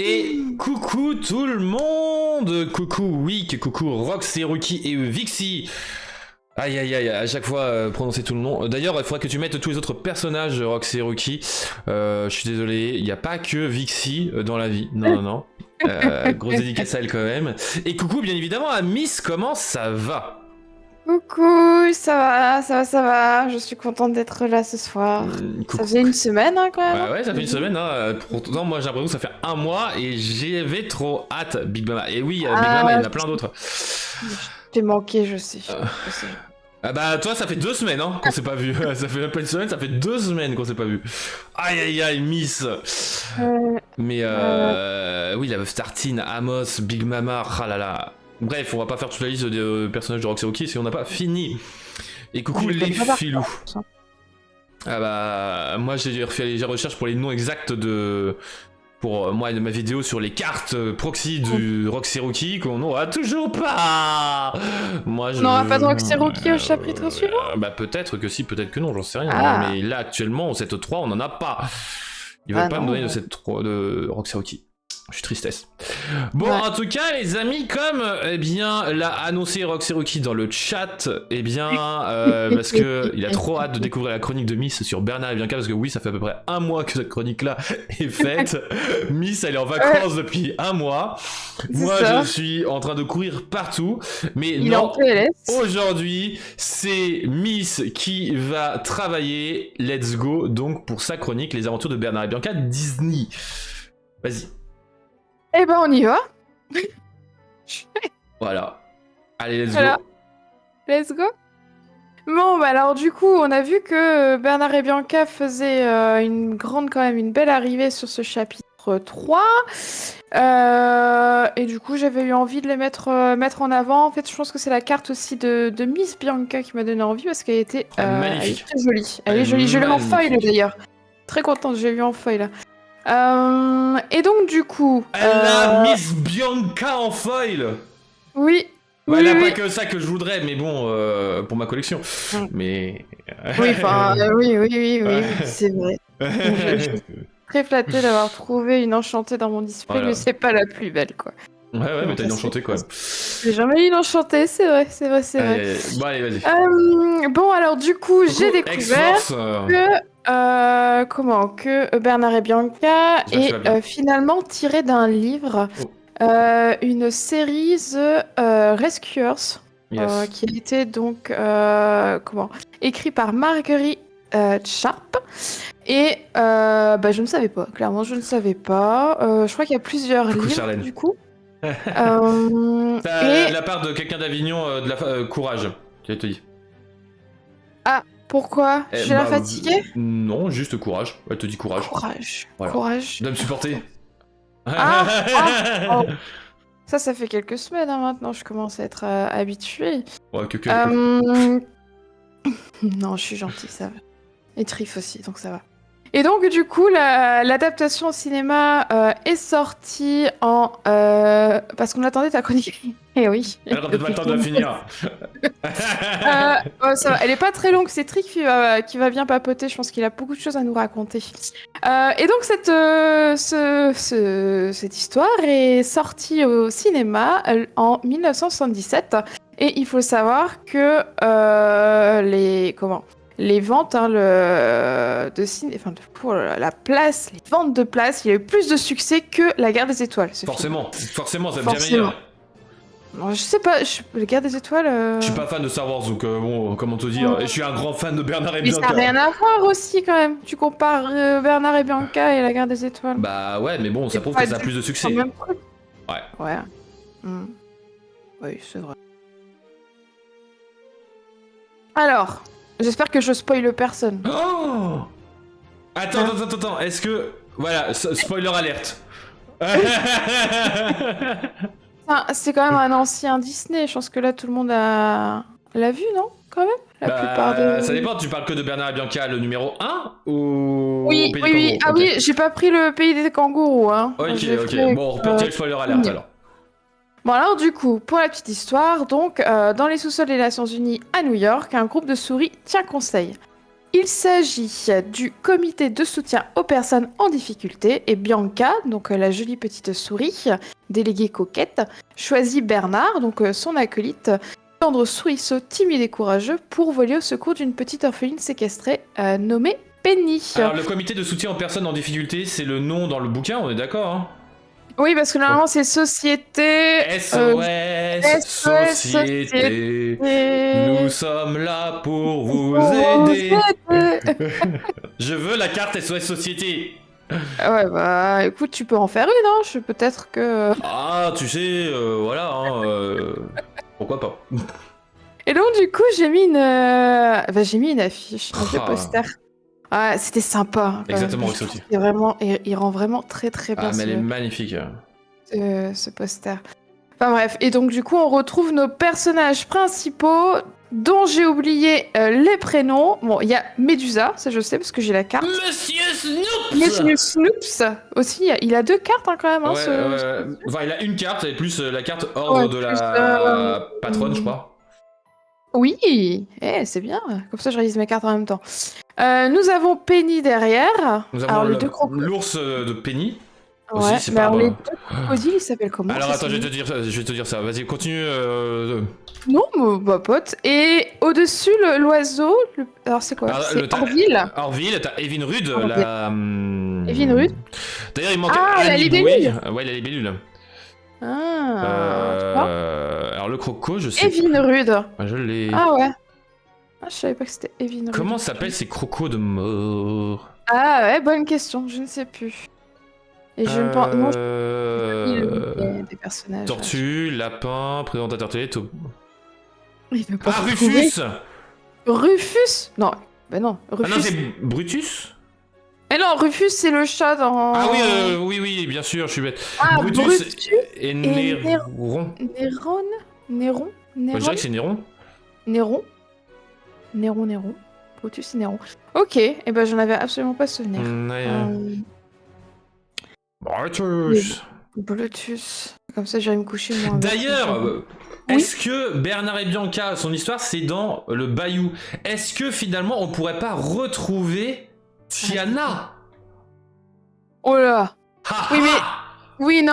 Et coucou tout le monde. Coucou Wick, coucou Rox, Ruki et Vixie. Aïe aïe aïe, à chaque fois prononcer tout le nom. D'ailleurs, il faudrait que tu mettes tous les autres personnages, Rox et Ruki. Je suis désolé, il n'y a pas que Vixie dans la vie. Non, non, non. Grosse dédicace à elle quand même. Et coucou bien évidemment à Miss, comment ça va? Coucou, ça va, je suis contente d'être là ce soir. Ça faisait une semaine hein, quand même. Ouais, ça fait une semaine. Hein. Pourtant, moi j'ai l'impression que ça fait un mois et j'avais trop hâte, Big Mama. Et oui, Big Mama, il y en a plein d'autres. T'es manqué, je sais. Ah bah toi ça fait 2 semaines hein, qu'on s'est pas vu. Ça fait même pas une semaine, ça fait 2 semaines qu'on s'est pas vu. Aïe aïe aïe Miss. Mais oui la meuf Tartine, Amos, Big Mama, ah là là. Bref, on va pas faire toute la liste des personnages de Rox et Ruki si on n'a pas fini. Et coucou les filous. Ah bah moi j'ai refait les recherches pour les noms exacts de... Pour moi de ma vidéo sur les cartes proxy du Rox et Ruki qu'on n'aura toujours pas. Moi je... On n'aura pas de Rox et Ruki au chapitre suivant. Bah peut-être que si, peut-être que non, j'en sais rien. Mais là actuellement, cette 3 on n'en a pas. Ils veulent pas me donner de cette 3 de Rox et Ruki. Je suis tristesse. Bon, en tout cas, les amis, comme eh bien l'a annoncé Rox et Ruki dans le chat, eh bien, parce que il a trop hâte de découvrir la chronique de Miss sur Bernard et Bianca, parce que oui, ça fait à peu près un mois que cette chronique-là est faite. Miss, elle est en vacances depuis un mois. Moi, je suis en train de courir partout, mais il non. Aujourd'hui, c'est Miss qui va travailler. Let's go, donc pour sa chronique, les aventures de Bernard et Bianca Disney. Vas-y. Eh ben on y va. Voilà. Allez, let's go. Let's go. Bon, bah alors du coup, on a vu que Bernard et Bianca faisaient quand même une belle arrivée sur ce chapitre 3. Et du coup, j'avais eu envie de les mettre en avant. En fait, je pense que c'est la carte aussi de Miss Bianca qui m'a donné envie parce qu'elle était magnifique. Elle est très jolie. Elle est jolie. Je l'ai en foil d'ailleurs. Très contente, j'ai vu en foil. Et donc du coup... Elle a Miss Bianca en foil. Oui. Bah, elle a pas que ça que je voudrais, mais bon, pour ma collection. Mais... Oui, enfin, oui, c'est vrai. Je suis très flattée d'avoir trouvé une enchantée dans mon display, mais c'est pas la plus belle, quoi. Ouais, mais t'as une enchantée, quoi. J'ai jamais eu une enchantée, c'est vrai. Bon, allez, vas-y. Bon, alors du coup, j'ai découvert que Bernard et Bianca est finalement tiré d'un livre, une série The Rescuers, qui a été donc écrit par Marguerite Sharp. Et je ne savais pas, clairement, je ne savais pas. Je crois qu'il y a plusieurs livres, du coup. La part de quelqu'un d'Avignon, de la Courage, qui te dit. Ah, pourquoi? Je suis fatiguée? Non, juste courage. Elle te dit courage. Voilà. Courage. De me supporter. Ça fait quelques semaines hein, maintenant, je commence à être habituée. Ouais, Non, je suis gentille, ça va. Et Trif aussi, donc ça va. Et donc, du coup, l'adaptation au cinéma est sortie en... parce qu'on attendait ta chronique. Eh oui. Elle aura peut-être pas le temps de la finir. Ça va. Elle est pas très longue, c'est Trick qui va bien papoter. Je pense qu'il a beaucoup de choses à nous raconter. Et donc, cette histoire est sortie au cinéma en 1977. Et il faut savoir que les ventes pour la place, les ventes de places, il y a eu plus de succès que La Guerre des Étoiles. Forcément, ça devient meilleur. Non, je sais pas, La Guerre des Étoiles... Je suis pas fan de Star Wars, donc bon, comment te dire. Et je suis un grand fan de Bernard et Bianca. Mais ça n'a rien à voir aussi, quand même. Tu compares Bernard et Bianca et La Guerre des Étoiles. Bah ouais, mais bon, ça prouve que ça a plus de succès. Ouais. Oui, c'est vrai. Alors, j'espère que je spoile personne. Oh Attends, est-ce que... Voilà, spoiler alerte. C'est quand même un ancien Disney, je pense que là tout le monde l'a vu, non? Quand même? La plupart de... Ça dépend, tu parles que de Bernard et Bianca, le numéro 1 ou... Oui. Ah oui, j'ai pas pris le pays des kangourous, hein. Ok. Bon, on repartit avec spoiler alerte alors. Bon alors du coup, pour la petite histoire, donc dans les sous-sols des Nations Unies à New York, un groupe de souris tient conseil. Il s'agit du comité de soutien aux personnes en difficulté et Bianca, donc la jolie petite souris, déléguée coquette, choisit Bernard, donc son acolyte, tendre souriceau timide et courageux pour voler au secours d'une petite orpheline séquestrée nommée Penny. Alors le comité de soutien aux personnes en difficulté, c'est le nom dans le bouquin, on est d'accord hein? Oui, parce que normalement c'est Société... SOS, Société, nous sommes là pour vous aider. Je veux la carte SOS Société. Ouais, bah écoute, tu peux en faire une, hein, peut-être que... Ah, tu sais, voilà, hein, pourquoi pas. Et donc du coup, j'ai mis une affiche, un vieux poster. Ah, c'était sympa. Exactement, c'est aussi. Il rend vraiment très très bien. Ah, mais elle est magnifique. Ce poster. Enfin bref, et donc du coup, on retrouve nos personnages principaux, dont j'ai oublié les prénoms. Bon, il y a Médusa, ça je sais parce que j'ai la carte. Monsieur Snoops. Monsieur Snoops aussi, il a 2 cartes hein, quand même. Hein, Enfin, il a une carte et plus la carte ordre de la patronne, je crois. Oui, c'est bien. Comme ça, je réalise mes cartes en même temps. Nous avons Penny derrière. Nous avons l'ours de Penny. Ouais, aussi, mais alors les 2 crocodiles, ils s'appellent comment? Alors attends, je vais te dire ça. Vas-y, continue. Non, ma pote. Et au-dessus, l'oiseau. Alors c'est quoi? C'est Orville. Orville, t'as Evinrude. Evinrude. D'ailleurs, il manque. La libellule. Ouais, la libellule. Ah. Alors le croco, je sais. Evinrude. Je l'ai. Ah ouais. Ah, je savais pas que c'était Evinrude. Comment s'appellent ces crocos de mort? Ah ouais, bonne question. Je ne sais plus. Et je ne pense. Non, des personnages. Tortue, lapin, présentateur télé, Il veut pas Rufus. Rufus. Non. Bah non. Rufus. Ah non, c'est Brutus. Eh non, Rufus, c'est le chat dans... Ah oui, bien sûr, je suis bête. Ah, Brutus et Néron. Néron. Je dirais que c'est Néron. Néron. Brutus et Néron. Ok, et ben j'en avais absolument pas souvenir. Brutus. Comme ça, j'irai me coucher. D'ailleurs, est-ce que Bernard et Bianca, son histoire, c'est dans le bayou? Est-ce que finalement, on pourrait pas retrouver Tiana? Oh là. Oui,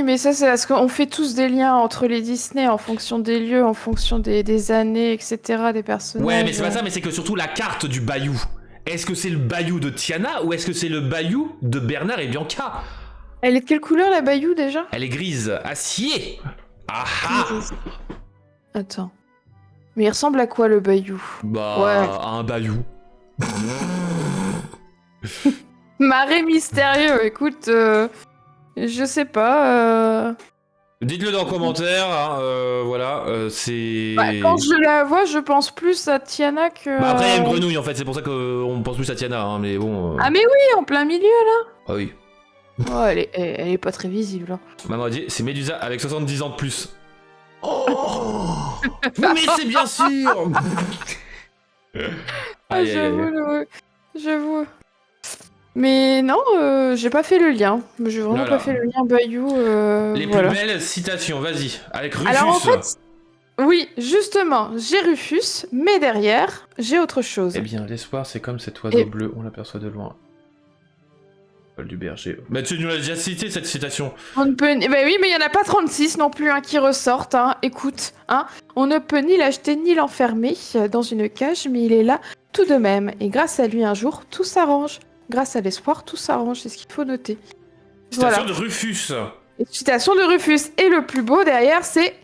mais ça, c'est parce qu'on fait tous des liens entre les Disney en fonction des lieux, en fonction des années, etc., des personnages. Ouais, mais c'est pas ça, mais c'est que surtout la carte du bayou. Est-ce que c'est le bayou de Tiana ou est-ce que c'est le bayou de Bernard et Bianca? Elle est de quelle couleur, la bayou, déjà? Elle est grise, acier. Attends. Mais il ressemble à quoi, le bayou? À un bayou. Marais mystérieux, écoute, je sais pas. Dites-le dans les commentaires, hein, voilà, c'est... quand je la vois, je pense plus à Tiana que... après, il y a une grenouille, en fait, c'est pour ça qu'on pense plus à Tiana, hein, mais bon... Ah mais oui, en plein milieu, là. Ah oui. Oh, elle est pas très visible. Hein. Maman a dit, c'est Médusa avec 70 ans de plus. Oh mais c'est bien sûr. J'avoue. Mais non, j'ai pas fait le lien. J'ai vraiment pas fait le lien bayou. Les plus belles citations, vas-y, avec Rufus. Alors en fait, oui, justement, j'ai Rufus, mais derrière, j'ai autre chose. Eh bien, l'espoir, c'est comme cet oiseau bleu, on l'aperçoit de loin. Du berger. Mais tu nous l'as déjà cité cette citation. Bah oui, mais il y en a pas 36 non plus qui ressortent. Hein. Écoute, on ne peut ni l'acheter ni l'enfermer dans une cage, mais il est là tout de même. Et grâce à lui, un jour, tout s'arrange. Grâce à l'espoir, tout s'arrange. C'est ce qu'il faut noter. Citation de Rufus. Citation de Rufus. Et le plus beau derrière, c'est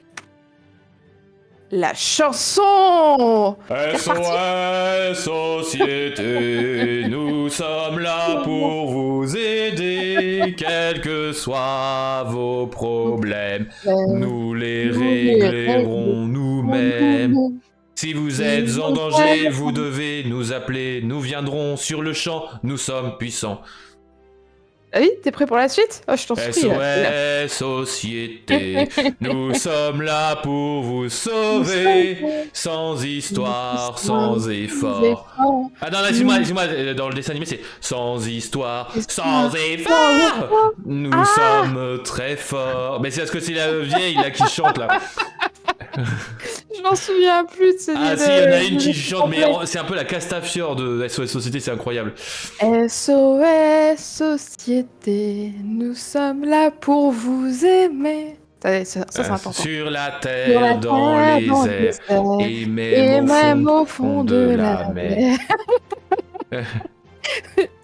la chanson. SOS Société, nous sommes là pour vous aider, quels que soient vos problèmes, nous les réglerons nous-mêmes. Si vous êtes en danger, vous devez nous appeler, nous viendrons sur le champ, nous sommes puissants. Ah oui, t'es prêt pour la suite? Oh, je t'en supplie. SOS Société, nous sommes là pour vous sauver, sans histoire, sans effort. Ah non, excuse-moi, dans le dessin animé c'est sans histoire, sans effort, nous sommes très forts. Mais c'est parce que c'est la vieille là qui chante là. Je m'en souviens plus de ces Ah si, il y en a une qui chante, mais c'est un peu la Castafiore de SOS Société, c'est incroyable. SOS Société, nous sommes là pour vous aimer. Ça c'est important. Sur la terre, dans les airs, et même au fond de la mer.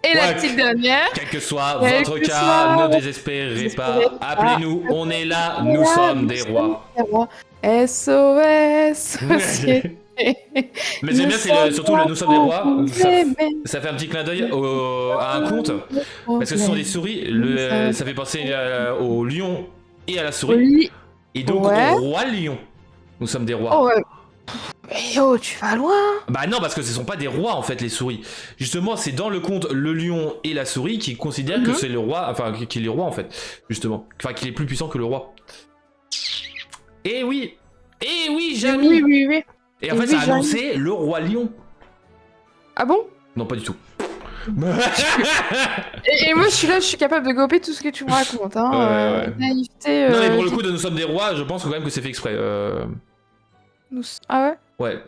Et la petite dernière. Quel que soit votre cas, ne désespérez pas. Appelez-nous, on est là, nous sommes des rois. SOS Société. Mais j'aime bien, c'est surtout le Nous sommes des rois. Ça fait un petit clin d'œil à un conte. Parce que ce sont des souris. Ça fait penser au lion et à la souris. Et donc au roi lion. Nous sommes des rois. Oh ouais. Mais oh, tu vas loin. Bah non, parce que ce sont pas des rois en fait, les souris. Justement, c'est dans le conte le lion et la souris qui considèrent que c'est le roi, enfin qu'il est roi en fait, justement. Enfin qu'il est plus puissant que le roi. Et oui, Jamie. Oui. Et en fait, ça a annoncé le roi lion. Ah bon? Non, pas du tout. et moi, je suis capable de gober tout ce que tu me racontes. Hein. Naïveté. Non, mais pour le coup, de Nous sommes des rois, je pense quand même que c'est fait exprès. Ah ouais? Ouais.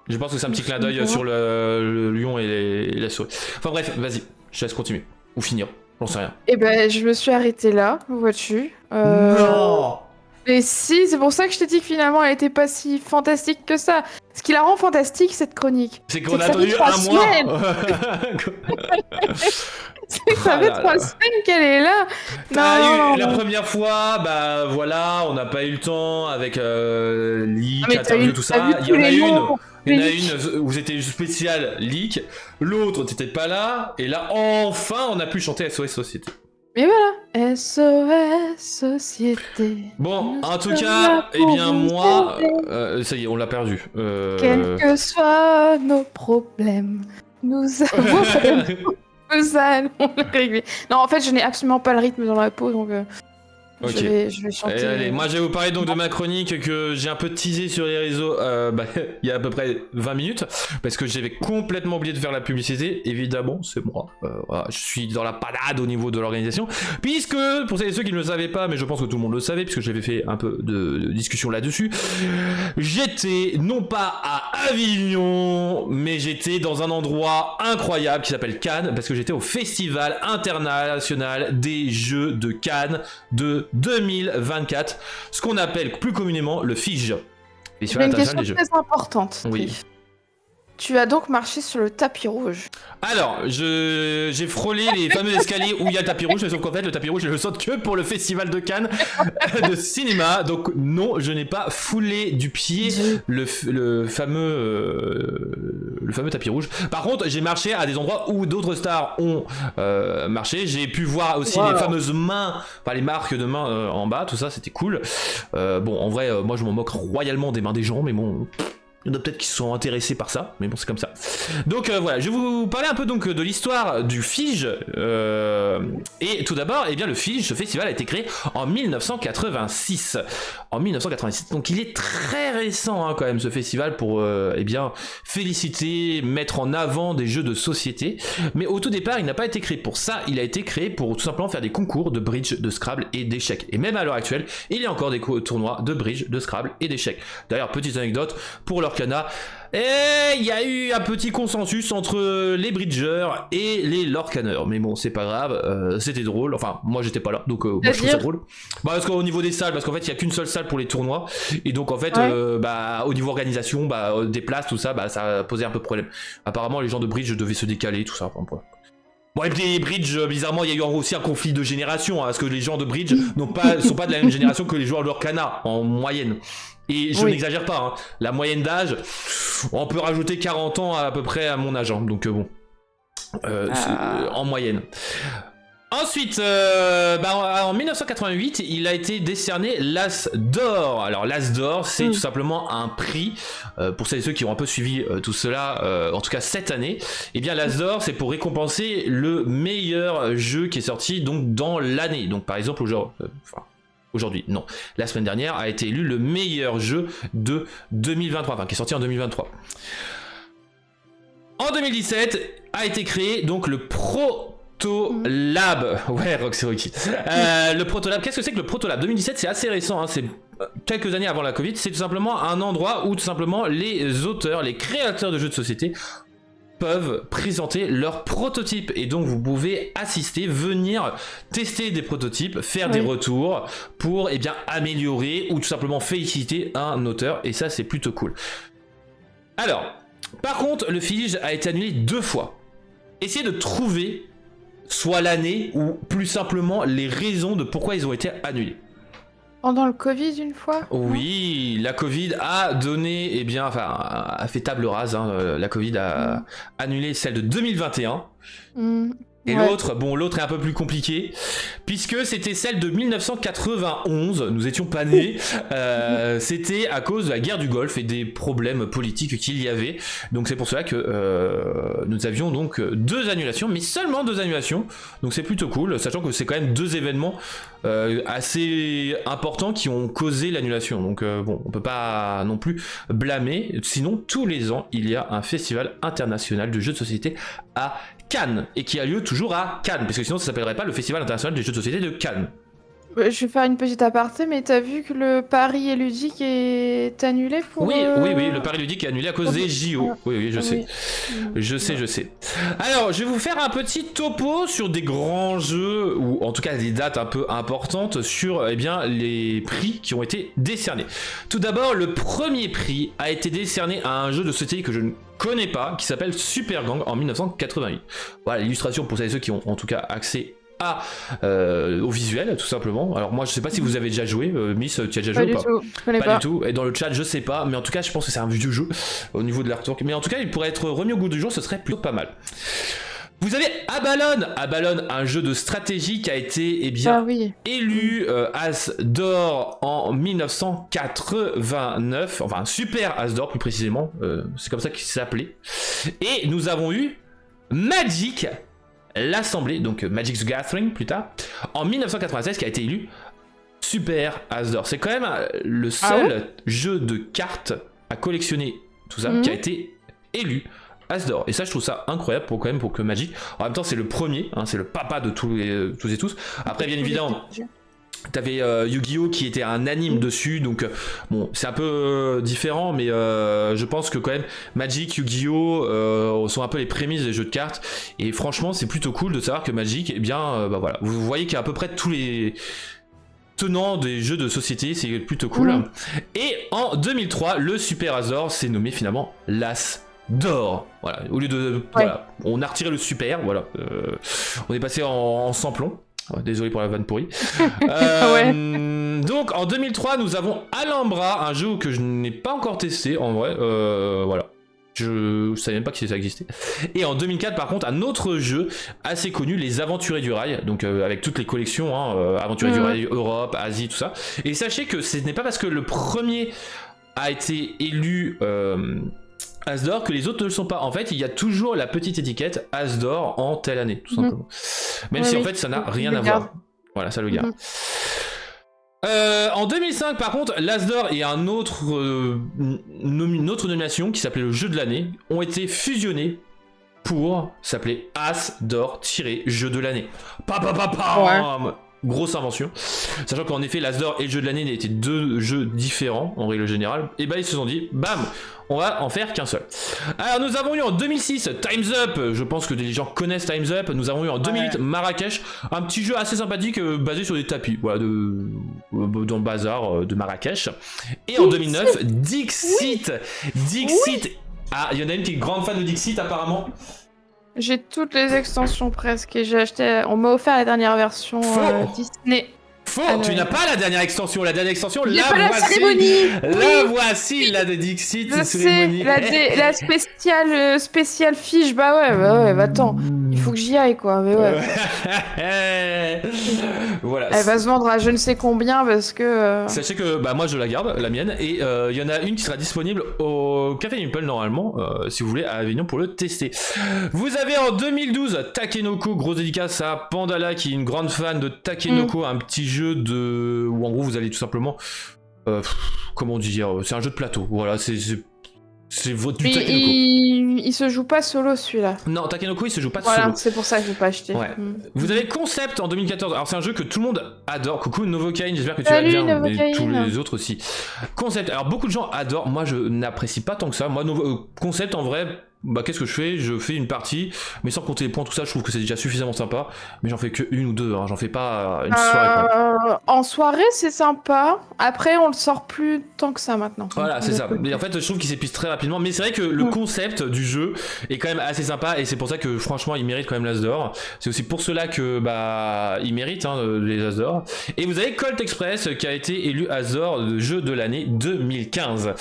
Je pense que c'est un petit clin d'œil sur le lion et la souris. Enfin bref, vas-y, je te laisse continuer. Ou finir, j'en sais rien. Eh ben, je me suis arrêtée là, vois-tu. Non! Mais si, c'est pour ça que je t'ai dit que finalement elle était pas si fantastique que ça. Ce qui la rend fantastique, cette chronique. C'est qu'on a attendu un mois. C'est que ça fait 3 semaines qu'elle est là. La première fois, bah voilà, on n'a pas eu le temps avec leak, interview, tout ça. Il y en a une où c'était spécial leak, l'autre t'étais pas là, et là enfin on a pu chanter SOS Société. Mais voilà, SOS Société. Bon, en tout cas, eh bien moi, ça y est, on l'a perdu. Quels que soient nos problèmes, nous allons les régler. Non, en fait, je n'ai absolument pas le rythme dans la peau, donc okay. je vais chanter. Allez, moi je vais vous parler donc de ma chronique que j'ai un peu teasé sur les réseaux il y a à peu près 20 minutes parce que j'avais complètement oublié de faire la publicité. Évidemment, c'est moi. Voilà, je suis dans la panade au niveau de l'organisation puisque, pour celles et ceux qui ne le savaient pas, mais je pense que tout le monde le savait puisque j'avais fait un peu de discussion là-dessus, j'étais non pas à Avignon, mais j'étais dans un endroit incroyable qui s'appelle Cannes parce que j'étais au Festival international des Jeux de Cannes de 2024, ce qu'on appelle plus communément le FIGE. J'ai une question très importante. Oui. Tu as donc marché sur le tapis rouge. Alors, j'ai frôlé les fameux escaliers où il y a le tapis rouge, sauf qu'en fait, le tapis rouge, je le saute que pour le festival de Cannes de cinéma. Donc, non, je n'ai pas foulé du pied le fameux tapis rouge. Par contre, j'ai marché à des endroits où d'autres stars ont marché. J'ai pu voir aussi les fameuses mains, enfin les marques de mains en bas, tout ça, c'était cool. Bon, en vrai, moi, je m'en moque royalement des mains des gens, mais bon... Il y en a peut-être qui se sont intéressés par ça, mais bon, c'est comme ça. Donc voilà, je vais vous parler un peu donc de l'histoire du FIGE. Et tout d'abord, eh bien, le FIGE, ce festival a été créé en 1986. En 1986. Donc il est très récent hein, quand même ce festival pour eh bien féliciter, mettre en avant des jeux de société. Mais au tout départ, il n'a pas été créé pour ça. Il a été créé pour tout simplement faire des concours de bridge, de Scrabble et d'échecs. Et même à l'heure actuelle, il y a encore des tournois de bridge, de Scrabble et d'échecs. D'ailleurs, petite anecdote pour leur Lorcana, et il y a eu un petit consensus entre les bridgers et les Lorcaneurs, mais bon c'est pas grave, c'était drôle, enfin moi j'étais pas là donc moi je trouve ça drôle. Bah parce qu'au niveau des salles, parce qu'en fait il y a qu'une seule salle pour les tournois et donc en fait bah au niveau organisation, bah des places tout ça, bah ça posait un peu de problème. Apparemment les gens de bridge devaient se décaler tout ça. Enfin, bon et puis les bridge, bizarrement il y a eu aussi un conflit de génération, hein, parce que les gens de bridge sont pas de la même génération que les joueurs de Lorcana en moyenne. Et je n'exagère pas, hein. La moyenne d'âge, on peut rajouter 40 ans à peu près à mon âge, hein. Donc bon, en moyenne. Ensuite, en 1988, il a été décerné l'As d'Or. Alors l'As d'Or, c'est tout simplement un prix, pour celles et ceux qui ont un peu suivi tout cela, en tout cas cette année. Et bien l'As d'Or, c'est pour récompenser le meilleur jeu qui est sorti donc dans l'année. Donc par exemple aujourd'hui, non. La semaine dernière a été élu le meilleur jeu de 2023, enfin qui est sorti en 2023. En 2017 a été créé donc le Protolab. Ouais, Roxy. Le Protolab, qu'est-ce que c'est que le Protolab? 2017, c'est assez récent, hein, c'est quelques années avant la Covid, c'est tout simplement un endroit où tout simplement les auteurs, les créateurs de jeux de société peuvent présenter leurs prototypes et donc vous pouvez assister, venir tester des prototypes, faire des retours pour améliorer ou tout simplement féliciter un auteur et ça c'est plutôt cool. Alors, par contre, le Fige a été annulé 2 fois. Essayez de trouver soit l'année ou plus simplement les raisons de pourquoi ils ont été annulés. Pendant le Covid une fois ? Oui, la Covid a donné, a fait table rase. La Covid a annulé celle de 2021. Et l'autre est un peu plus compliqué, puisque c'était celle de 1991, nous étions pas nés, c'était à cause de la guerre du Golfe et des problèmes politiques qu'il y avait, donc c'est pour cela que nous avions donc 2 annulations, mais seulement 2 annulations, donc c'est plutôt cool, sachant que c'est quand même 2 événements assez importants qui ont causé l'annulation, donc on peut pas non plus blâmer, sinon tous les ans il y a un festival international de jeux de société à Cannes, et qui a lieu toujours à Cannes, parce que sinon ça s'appellerait pas le Festival international des jeux de société de Cannes. Je vais faire une petite aparté, mais t'as vu que le Paris ludique est annulé pour... Oui, le Paris ludique est annulé à cause des JO. Oui, je sais. Je sais. Alors, je vais vous faire un petit topo sur des grands jeux, ou en tout cas des dates un peu importantes, sur les prix qui ont été décernés. Tout d'abord, le premier prix a été décerné à un jeu de société que je ne connais pas, qui s'appelle Super Gang en 1988. Voilà l'illustration pour celles et ceux qui ont en tout cas accès au visuel tout simplement. Alors moi je sais pas si vous avez déjà joué, Miss, tu as déjà joué ou pas? Je connais pas du tout, et dans le chat je sais pas, mais en tout cas je pense que c'est un vieux jeu au niveau de l'artwork, mais en tout cas il pourrait être remis au goût du jour, ce serait plutôt pas mal. Vous avez Abalone, un jeu de stratégie qui a été élu As d'or en 1989, enfin Super As d'or plus précisément, c'est comme ça qu'il s'appelait. Et nous avons eu Magic, l'Assemblée, donc Magic's Gathering plus tard, en 1996 qui a été élu Super As d'or. C'est quand même le seul jeu de cartes à collectionner tout ça qui a été élu As d'or, et ça je trouve ça incroyable pour que Magic, en même temps c'est le premier, c'est le papa de tous et tous. Après bien évidemment t'avais Yu-Gi-Oh qui était un anime dessus, donc bon c'est un peu différent, mais je pense que quand même Magic, Yu-Gi-Oh sont un peu les prémices des jeux de cartes, et franchement c'est plutôt cool de savoir que Magic, voilà, vous voyez qu'il y a à peu près tous les tenants des jeux de société, c'est plutôt cool. Et en 2003 le Super As d'or s'est nommé finalement l'As d'or, voilà, au lieu de voilà, on a retiré le super, voilà, on est passé en samplon. Désolé pour la vanne pourrie. Donc en 2003 nous avons Alhambra, un jeu que je n'ai pas encore testé en vrai, voilà, je savais même pas que ça existait. Et en 2004 par contre un autre jeu assez connu, les Aventuriers du Rail, donc avec toutes les collections, Aventuriers du Rail Europe, Asie, tout ça. Et sachez que ce n'est pas parce que le premier a été élu As d'or que les autres ne le sont pas. En fait, il y a toujours la petite étiquette As d'or en telle année, tout simplement. Même si en fait ça n'a rien à voir. Voilà, ça le garde. En 2005, par contre, l'As d'or et une autre nomination qui s'appelait le jeu de l'année ont été fusionnés pour s'appeler As d'or-jeu de l'année. Grosse invention, sachant qu'en effet l'As d'or et le jeu de l'année étaient 2 jeux différents en règle générale, et ils se sont dit bam, on va en faire qu'un seul. Alors nous avons eu en 2006 Time's Up, je pense que des gens connaissent Time's Up. Nous avons eu en 2008 Marrakech, un petit jeu assez sympathique basé sur des tapis, voilà, dans le bazar de Marrakech. Et en 2009 Dixit. Ah, il y en a une qui est grande fan de Dixit apparemment. J'ai toutes les extensions presque, et j'ai acheté. On m'a offert la dernière version Disney. Tu n'as pas la dernière extension. La dernière extension, la voici. La voici, la de Dixit. C'est la spéciale fiche. Bah ouais, attends. Il faut que j'y aille, quoi. Mais ouais. Voilà. Elle va se vendre à je ne sais combien parce que. Sachez que moi je la garde, la mienne, et il y en a une qui sera disponible au Café Nipple normalement, si vous voulez, à Avignon pour le tester. Vous avez en 2012 Takenoko, grosse dédicace à Pandala qui est une grande fan de Takenoko, un petit jeu où en gros vous allez tout simplement comment dire, c'est un jeu de plateau, voilà, c'est votre Takenoko. il se joue pas solo celui-là. Non, Takenoko il se joue pas voilà, solo. C'est pour ça que je l'ai pas acheté. Ouais. Vous avez Concept en 2014. Alors c'est un jeu que tout le monde adore. Coucou Novocaine, j'espère que tu vas bien. Et tous les autres aussi. Concept. Alors beaucoup de gens adorent. Moi je n'apprécie pas tant que ça. Moi Concept en vrai. Bah qu'est-ce que je fais? Je fais une partie, mais sans compter les points, tout ça, je trouve que c'est déjà suffisamment sympa. Mais j'en fais que une ou deux, hein. J'en fais pas une soirée. Quoi. En soirée, c'est sympa. Après, on le sort plus tant que ça maintenant. Voilà, c'est ça. Mais en fait, je trouve qu'il s'épuise très rapidement. Mais c'est vrai que le concept du jeu est quand même assez sympa, et c'est pour ça que franchement, il mérite quand même l'As d'or. C'est aussi pour cela que bah il mérite les As d'or. Et vous avez Colt Express qui a été élu As d'or de jeu de l'année 2015.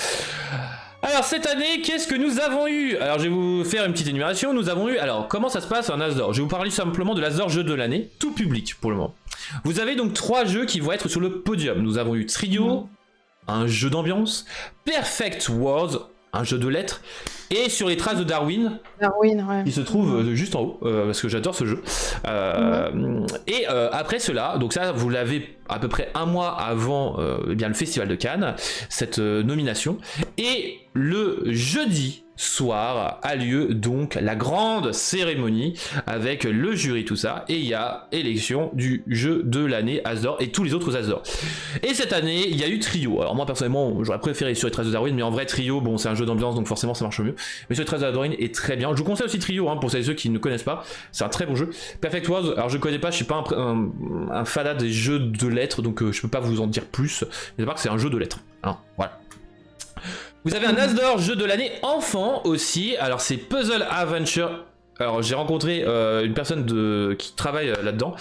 Alors cette année, qu'est-ce que nous avons eu? Alors je vais vous faire une petite énumération. Nous avons eu, alors comment ça se passe un As d'or? Je vais vous parler simplement de l'As d'or jeu de l'année, tout public pour le moment. Vous avez donc 3 jeux qui vont être sur le podium. Nous avons eu Trio, un jeu d'ambiance, Perfect World, un jeu de lettres, et Sur les traces de Darwin, ouais. qui se trouve juste en haut, parce que j'adore ce jeu. Et après cela, donc ça vous l'avez à peu près un mois avant eh bien, le Festival de Cannes, cette nomination, et le jeudi soir a lieu donc la grande cérémonie avec le jury, tout ça, et il y a élection du jeu de l'année As d'or et tous les autres As d'or. Et cette année il y a eu Trio. Alors moi personnellement j'aurais préféré Sur les traces de Darwin, mais en vrai Trio, bon c'est un jeu d'ambiance donc forcément ça marche mieux, mais Sur les traces de Darwin est très bien. Je vous conseille aussi Trio pour celles et ceux qui ne connaissent pas, c'est un très bon jeu. Perfect World, alors je connais pas, je suis pas un fanat des jeux de lettres, donc je peux pas vous en dire plus, mais c'est pas que c'est un jeu de lettres, hein, voilà. Vous avez un As d'or jeu de l'année enfant aussi, alors c'est Puzzle Adventure. Alors j'ai rencontré une personne qui travaille là-dedans,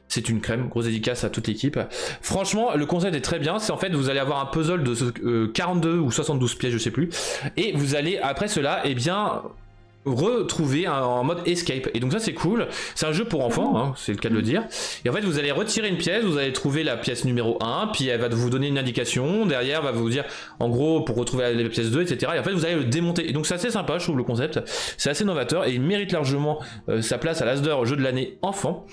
c'est une crème, grosse dédicace à toute l'équipe. Franchement le concept est très bien, c'est en fait vous allez avoir un puzzle de 42 ou 72 pièces je sais plus, et vous allez après cela eh bien retrouver en mode escape, et donc ça c'est cool. C'est un jeu pour enfants, hein, c'est le cas de le dire, et en fait vous allez retirer une pièce, vous allez trouver la pièce numéro 1, puis elle va vous donner une indication, derrière va vous dire en gros pour retrouver la pièce 2, etc., et en fait vous allez le démonter, et donc c'est assez sympa, je trouve le concept, c'est assez novateur, et il mérite largement sa place à l'As d'or jeu de l'année enfant.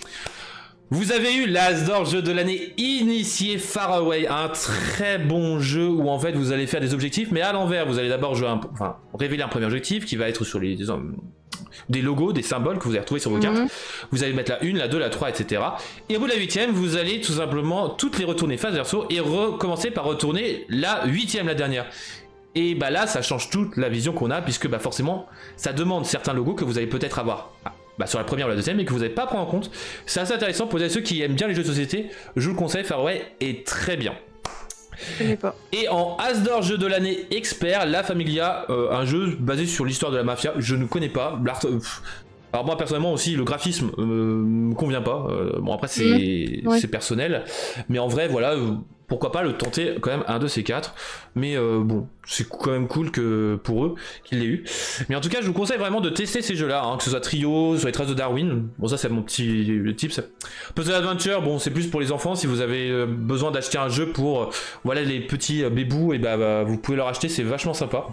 Vous avez eu l'As d'or jeu de l'année initié Far Away, un très bon jeu où en fait vous allez faire des objectifs, mais à l'envers. Vous allez d'abord révéler un premier objectif qui va être sur des logos, des symboles que vous allez retrouver sur vos cartes. Vous allez mettre la 1, la 2, la 3, etc. Et au bout de la 8ème, vous allez tout simplement toutes les retourner face verso et recommencer par retourner la 8ème, la dernière. Et bah là, ça change toute la vision qu'on a, puisque bah forcément, ça demande certains logos que vous allez peut-être avoir. Sur la première ou la deuxième, mais que vous n'avez pas à prendre en compte. C'est assez intéressant pour ceux qui aiment bien les jeux de société. Je vous le conseille, Far Away est très bien. Je connais pas. Et en As d'or jeu de l'année expert, La Familia, un jeu basé sur l'histoire de la mafia. Je ne connais pas. Alors moi personnellement aussi le graphisme me convient pas. Bon après c'est personnel, mais en vrai voilà. Pourquoi pas le tenter quand même un de ces 4, mais bon c'est quand même cool que pour eux qu'ils l'aient eu. Mais en tout cas je vous conseille vraiment de tester ces jeux là, que ce soit Trio, Sur les traces de Darwin, bon ça c'est mon petit tips. Puzzle Adventure, bon c'est plus pour les enfants, si vous avez besoin d'acheter un jeu pour voilà les petits bébous, et vous pouvez leur acheter, c'est vachement sympa.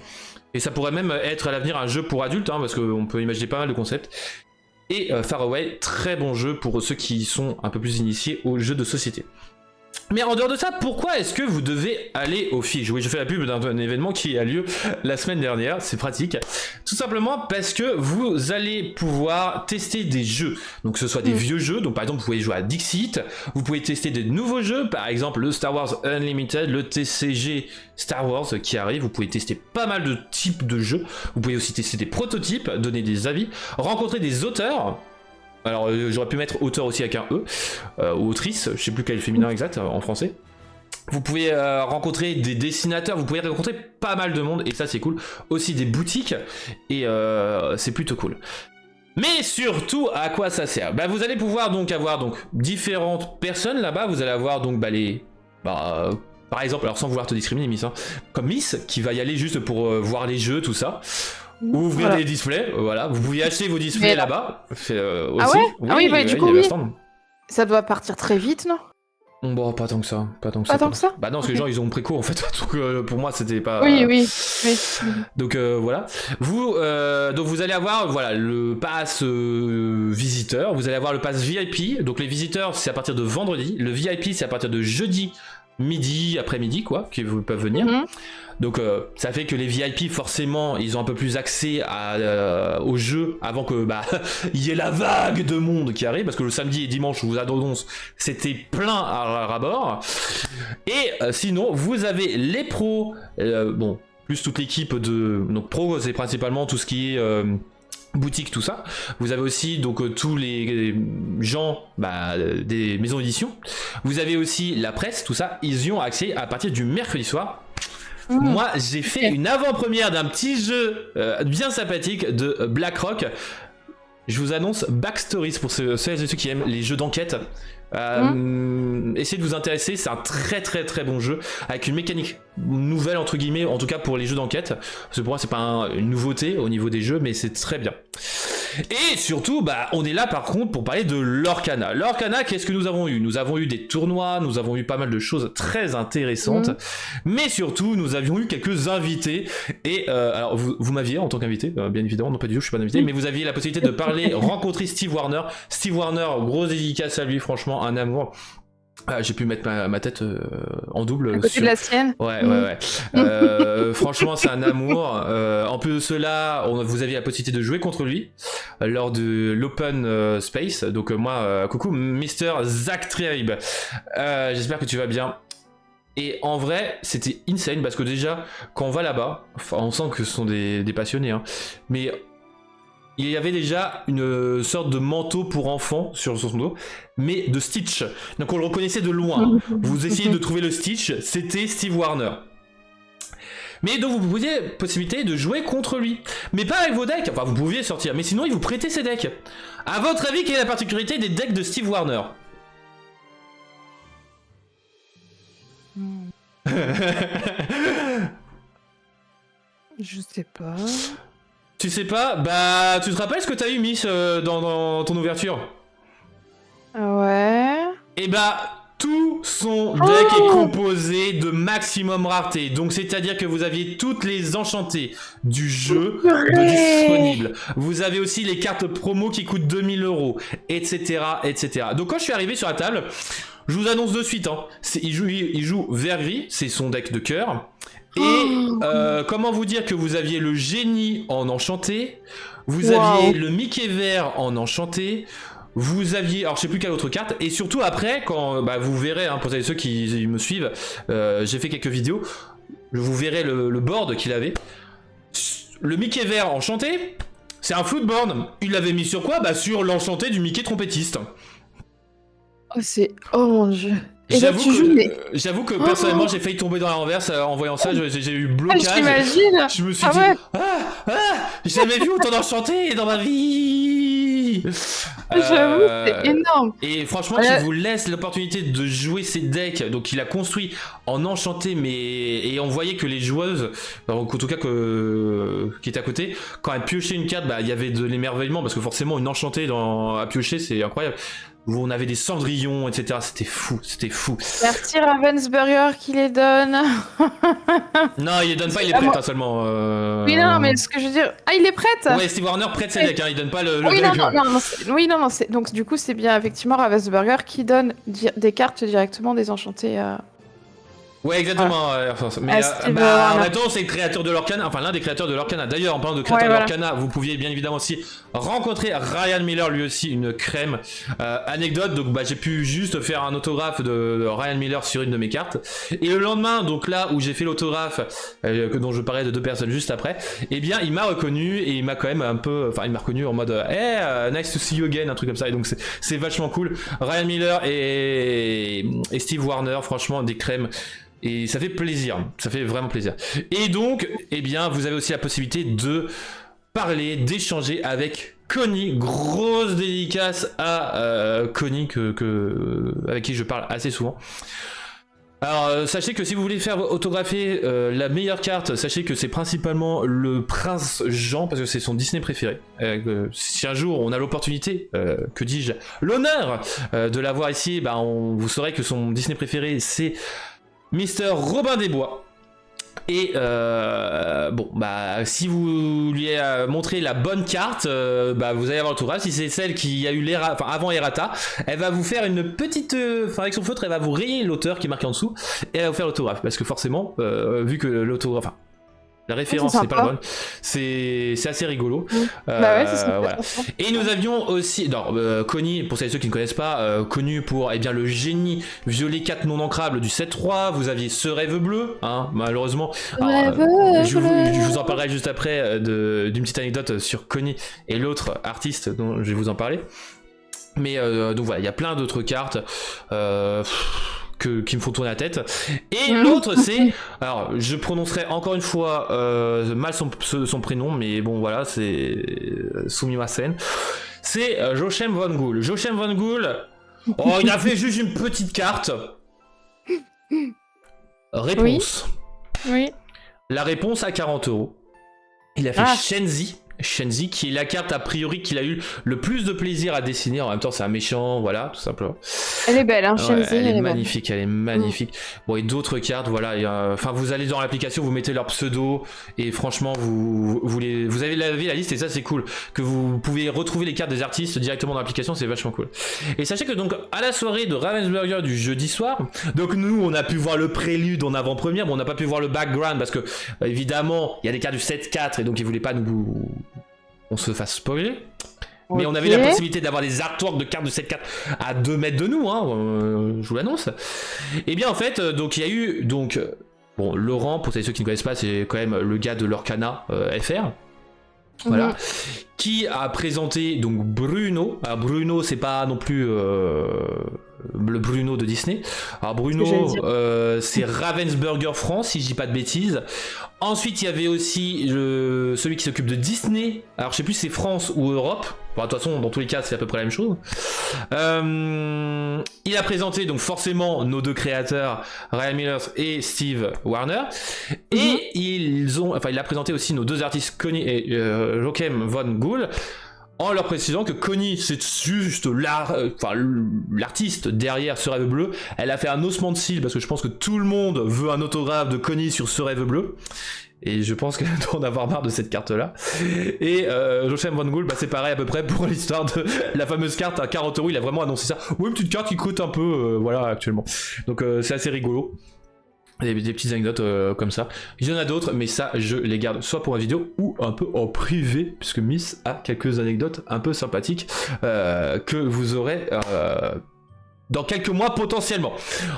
Et ça pourrait même être à l'avenir un jeu pour adultes, parce qu'on peut imaginer pas mal de concepts. Et Far Away, très bon jeu pour ceux qui sont un peu plus initiés aux jeux de société. Mais en dehors de ça, pourquoi est-ce que vous devez aller au Fige? Oui, je fais la pub d'un événement qui a lieu la semaine dernière, c'est pratique. Tout simplement parce que vous allez pouvoir tester des jeux. Donc que ce soit des vieux jeux, donc par exemple vous pouvez jouer à Dixit, vous pouvez tester des nouveaux jeux, par exemple le Star Wars Unlimited, le TCG Star Wars qui arrive, vous pouvez tester pas mal de types de jeux, vous pouvez aussi tester des prototypes, donner des avis, rencontrer des auteurs. Alors j'aurais pu mettre auteur aussi avec un E, ou autrice, je sais plus quel est le féminin exact en français. Vous pouvez rencontrer des dessinateurs, vous pouvez rencontrer pas mal de monde, et ça c'est cool. Aussi des boutiques, et c'est plutôt cool. Mais surtout, à quoi ça sert? Vous allez pouvoir donc avoir différentes personnes là-bas, vous allez avoir donc par exemple, alors sans vouloir te discriminer Miss, comme Miss, qui va y aller juste pour voir les jeux, tout ça. Ouvrir des displays, voilà. Vous pouvez acheter vos displays là-bas. Aussi. Ah ouais? Oui, du coup, ça doit partir très vite, non? Bon, pas tant que ça. Pas tant que ça? Bah non, parce que les gens, ils ont préco, en fait. Donc, pour moi, c'était pas... Oui. Donc, voilà. Donc, vous allez avoir, voilà, le pass visiteur. Vous allez avoir le pass VIP. Donc, les visiteurs, c'est à partir de vendredi. Le VIP, c'est à partir de jeudi midi, après-midi, quoi, qui peuvent venir. Donc ça fait que les VIP, forcément, ils ont un peu plus accès au jeu avant que il y ait la vague de monde qui arrive, parce que le samedi et dimanche, je vous annonce, c'était plein à ras-bord. Et sinon, vous avez les pros, bon, plus toute l'équipe de... Donc pro, c'est principalement tout ce qui est... boutique, tout ça. Vous avez aussi donc tous les gens des maisons d'édition. Vous avez aussi la presse, tout ça. Ils y ont accès à partir du mercredi soir. Moi, j'ai fait une avant-première d'un petit jeu bien sympathique de BlackRock. Je vous annonce Backstories pour ceux et ceux qui aiment les jeux d'enquête. Essayez de vous intéresser, c'est un très très très bon jeu avec une mécanique nouvelle entre guillemets, en tout cas pour les jeux d'enquête. Parce que pour moi c'est pas une nouveauté au niveau des jeux, mais c'est très bien. Et surtout, on est là par contre pour parler de l'Orcana. L'Orcana, qu'est-ce que nous avons eu? Nous avons eu des tournois, nous avons eu pas mal de choses très intéressantes, mais surtout nous avions eu quelques invités. Et alors vous m'aviez en tant qu'invité, bien évidemment, non pas du tout, je suis pas invité, mais vous aviez la possibilité de parler, rencontrer Steve Warner. Steve Warner, grosse dédicace à lui, franchement, un amour. J'ai pu mettre ma tête en double. À côté de la sienne. Ouais. Franchement, c'est un amour. En plus de cela, vous aviez la possibilité de jouer contre lui lors de l'Open Space. Donc moi, coucou, Mr. Zach Tribe. J'espère que tu vas bien. Et en vrai, c'était insane parce que déjà, quand on va là-bas, on sent que ce sont des passionnés, hein, mais il y avait déjà une sorte de manteau pour enfants sur son dos, mais de Stitch. Donc on le reconnaissait de loin. Vous essayez de trouver le Stitch, c'était Steve Warner. Mais donc vous pouviez possibilité de jouer contre lui. Mais pas avec vos decks, enfin vous pouviez sortir, mais sinon il vous prêtait ses decks. À votre avis, quelle est la particularité des decks de Steve Warner? Je sais pas. Tu sais pas? Tu te rappelles ce que t'as eu, Miss, dans ton ouverture? Ouais. Et tout son deck est composé de maximum rareté. Donc c'est-à-dire que vous aviez toutes les enchantées du jeu disponibles. Vous avez aussi les cartes promo qui coûtent 2000 €, etc., etc. Donc quand je suis arrivé sur la table, je vous annonce de suite, hein, il joue vert gris, c'est son deck de cœur. Et comment vous dire que vous aviez le génie en enchanté, vous aviez le Mickey vert en enchanté, vous aviez, alors je sais plus quelle autre carte, et surtout après, quand vous verrez, hein, pour ceux qui me suivent, j'ai fait quelques vidéos, vous verrez le board qu'il avait. Le Mickey vert enchanté, c'est un floodboard. Il l'avait mis sur quoi? Sur l'enchanté du Mickey trompettiste. Oh mon dieu. J'avoue que personnellement j'ai failli tomber dans la renverse en voyant ça, j'ai eu blocage. J'imagine. Je me suis dit, j'ai jamais vu autant d'enchanté dans ma vie. J'avoue, c'est énorme. Et franchement, qui vous laisse l'opportunité de jouer ces decks. Donc il a construit en enchanté, et on voyait que les joueuses, en tout cas qui étaient à côté, quand elles piochaient une carte, il y avait de l'émerveillement parce que forcément une enchantée à piocher, c'est incroyable. Où on avait des cendrillons, etc. C'était fou. Merci Ravensburger qui les donne. Non, il les donne pas, il les prête seulement. Oui, non, mais ce que je veux dire... Ah, il les prête? Ouais, Steve Warner prête ses decks, hein, il donne pas le oui, deck. non, donc du coup, c'est bien effectivement Ravensburger qui donne des cartes directement des enchantés. Ouais, exactement. Mais en même temps, c'est le créateur de l'Orcana, enfin l'un des créateurs de l'Orcana. D'ailleurs, en parlant de créateur de l'Orcana, vous pouviez bien évidemment aussi rencontrer Ryan Miller, lui aussi une crème. Anecdote, donc j'ai pu juste faire un autographe de Ryan Miller sur une de mes cartes. Et le lendemain, donc là où j'ai fait l'autographe, dont je parlais de 2 personnes juste après, eh bien il m'a reconnu et il m'a quand même un peu, enfin il m'a reconnu en mode hey, nice to see you again, un truc comme ça. Et donc c'est vachement cool. Ryan Miller et Steve Warner, franchement des crèmes. Et ça fait plaisir, ça fait vraiment plaisir. Et donc, eh bien, vous avez aussi la possibilité de parler, d'échanger avec Connie. Grosse dédicace à Connie, avec qui je parle assez souvent. Alors, sachez que si vous voulez faire autographier la meilleure carte, sachez que c'est principalement le Prince Jean, parce que c'est son Disney préféré. Si un jour on a l'opportunité, que dis-je, l'honneur de l'avoir ici, vous saurez que son Disney préféré, c'est Mr. Robin des Bois. Et bon, bah si vous lui montrez la bonne carte, bah vous allez avoir l'autographe. Si c'est celle qui a eu avant Errata, elle va vous faire une petite, avec son feutre, elle va vous rayer l'auteur qui est marqué en dessous et elle va vous faire l'autographe, parce que forcément, vu que l'autographe, la référence c'est pas la bonne, c'est assez rigolo. Bah ouais, c'est voilà. Et nous avions aussi, Connie, pour ceux qui ne connaissent pas, connu pour le génie violet 4 non ancrable du 7-3. Vous aviez ce rêve bleu, hein, malheureusement. Alors, je vous en parlerai juste après d'une petite anecdote sur Connie et l'autre artiste dont je vais vous en parler. Mais donc voilà, il y a plein d'autres cartes. Qui me font tourner la tête. Et l'autre c'est, alors je prononcerai encore une fois mal son prénom, mais bon voilà, c'est Sumimasen. C'est Jochem Von Goul. Jochem Von Goul, il a fait juste une petite carte. Réponse. Oui. La réponse à 40 €. Il a fait Shenzi, qui est la carte a priori qu'il a eu le plus de plaisir à dessiner. En même temps, c'est un méchant, voilà, tout simplement. Elle est belle, hein, Shenzi. Elle est magnifique, elle est magnifique. Bon, et d'autres cartes, voilà. Enfin, vous allez dans l'application, vous mettez leur pseudo, et franchement, vous avez la liste, et ça, c'est cool. Que vous pouvez retrouver les cartes des artistes directement dans l'application, c'est vachement cool. Et sachez que donc, à la soirée de Ravensburger du jeudi soir, donc nous, on a pu voir le prélude en avant-première, mais on n'a pas pu voir le background, parce que, évidemment, il y a des cartes du 7-4, et donc ils voulaient pas on se fasse spoiler. Mais on avait la possibilité d'avoir des artworks de cartes de 7-4 à 2 mètres de nous, hein, je vous l'annonce. Et bien en fait, donc il y a eu bon, Laurent, pour ceux qui ne connaissent pas, c'est quand même le gars de l'Orcana FR. Voilà, qui a présenté donc Bruno. Alors Bruno, c'est pas non plus le Bruno de Disney. Alors Bruno, c'est Ravensburger France, si je dis pas de bêtises. Ensuite, il y avait aussi celui qui s'occupe de Disney. Alors je sais plus si c'est France ou Europe. Bon, de toute façon, dans tous les cas, c'est à peu près la même chose. Il a présenté donc forcément nos deux créateurs, Ryan Miller et Steve Warner. Et il a présenté aussi nos deux artistes, Connie et Jochem Von Goul, en leur précisant que Connie, c'est juste l'artiste derrière ce rêve bleu. Elle a fait un haussement de cils parce que je pense que tout le monde veut un autographe de Connie sur ce rêve bleu. Et je pense qu'elle doit en avoir marre de cette carte-là. Et Jochem Von Goul, c'est pareil à peu près pour l'histoire de la fameuse carte à 40 €. Il a vraiment annoncé ça. Oui, une petite carte qui coûte un peu, voilà, actuellement. Donc c'est assez rigolo. Des petites anecdotes comme ça. Il y en a d'autres, mais ça, je les garde soit pour la vidéo ou un peu en privé, puisque Miss a quelques anecdotes un peu sympathiques que vous aurez dans quelques mois potentiellement.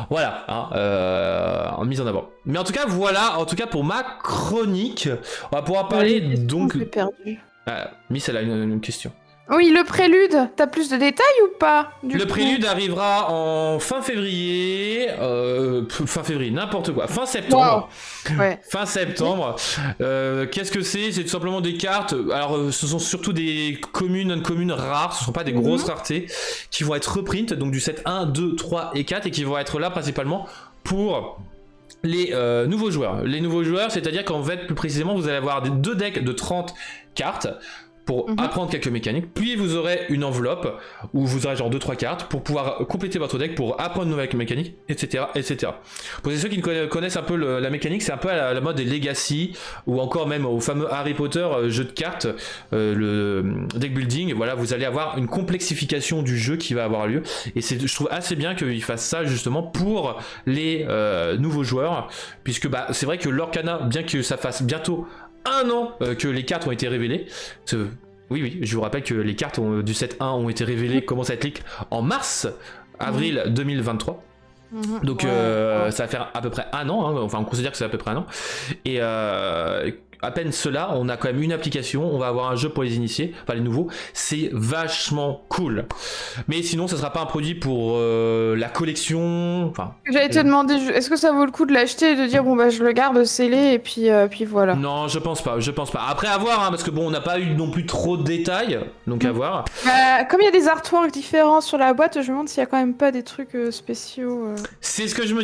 Voilà, hein, en mise en avant. Mais en tout cas, voilà, pour ma chronique, on va pouvoir parler donc... perdu. Miss, elle a une question. Oui, le prélude, t'as plus de détails ou pas Le prélude arrivera en fin février, n'importe quoi, fin septembre. Wow. Ouais. Fin septembre. Qu'est-ce que c'est? C'est tout simplement des cartes. Alors, ce sont surtout des communes rares, ce ne sont pas des grosses raretés, qui vont être reprint, donc du set 1, 2, 3 et 4, et qui vont être là principalement pour les nouveaux joueurs. Les nouveaux joueurs, c'est-à-dire qu'en fait, plus précisément, vous allez avoir deux decks de 30 cartes pour apprendre quelques mécaniques, puis vous aurez une enveloppe où vous aurez genre 2-3 cartes pour pouvoir compléter votre deck, pour apprendre une nouvelle mécanique, etc. etc. Pour ceux qui connaissent un peu la mécanique, c'est un peu à la mode des Legacy, ou encore même au fameux Harry Potter jeu de cartes, le deck building. Voilà, vous allez avoir une complexification du jeu qui va avoir lieu, et je trouve assez bien qu'ils fassent ça justement pour les nouveaux joueurs, puisque c'est vrai que l'Orcana, bien que ça fasse bientôt 1 an que les cartes ont été révélées. Oui, je vous rappelle que les cartes du set 1 ont été révélées, commencent à être leak en avril 2023. Donc ça va faire à peu près 1 an, hein. Enfin on considère que c'est à peu près 1 an. Et à peine cela, on a quand même une application, on va avoir un jeu pour les initiés, enfin les nouveaux, c'est vachement cool. Mais sinon, ça sera pas un produit pour la collection. J'allais te demander, est-ce que ça vaut le coup de l'acheter et de dire bon je le garde scellé et puis voilà. Non, je pense pas. Après à voir, hein, parce que bon, on n'a pas eu non plus trop de détails, donc à voir. Comme il y a des artworks différents sur la boîte, je me demande s'il y a quand même pas des trucs spéciaux. C'est ce que je me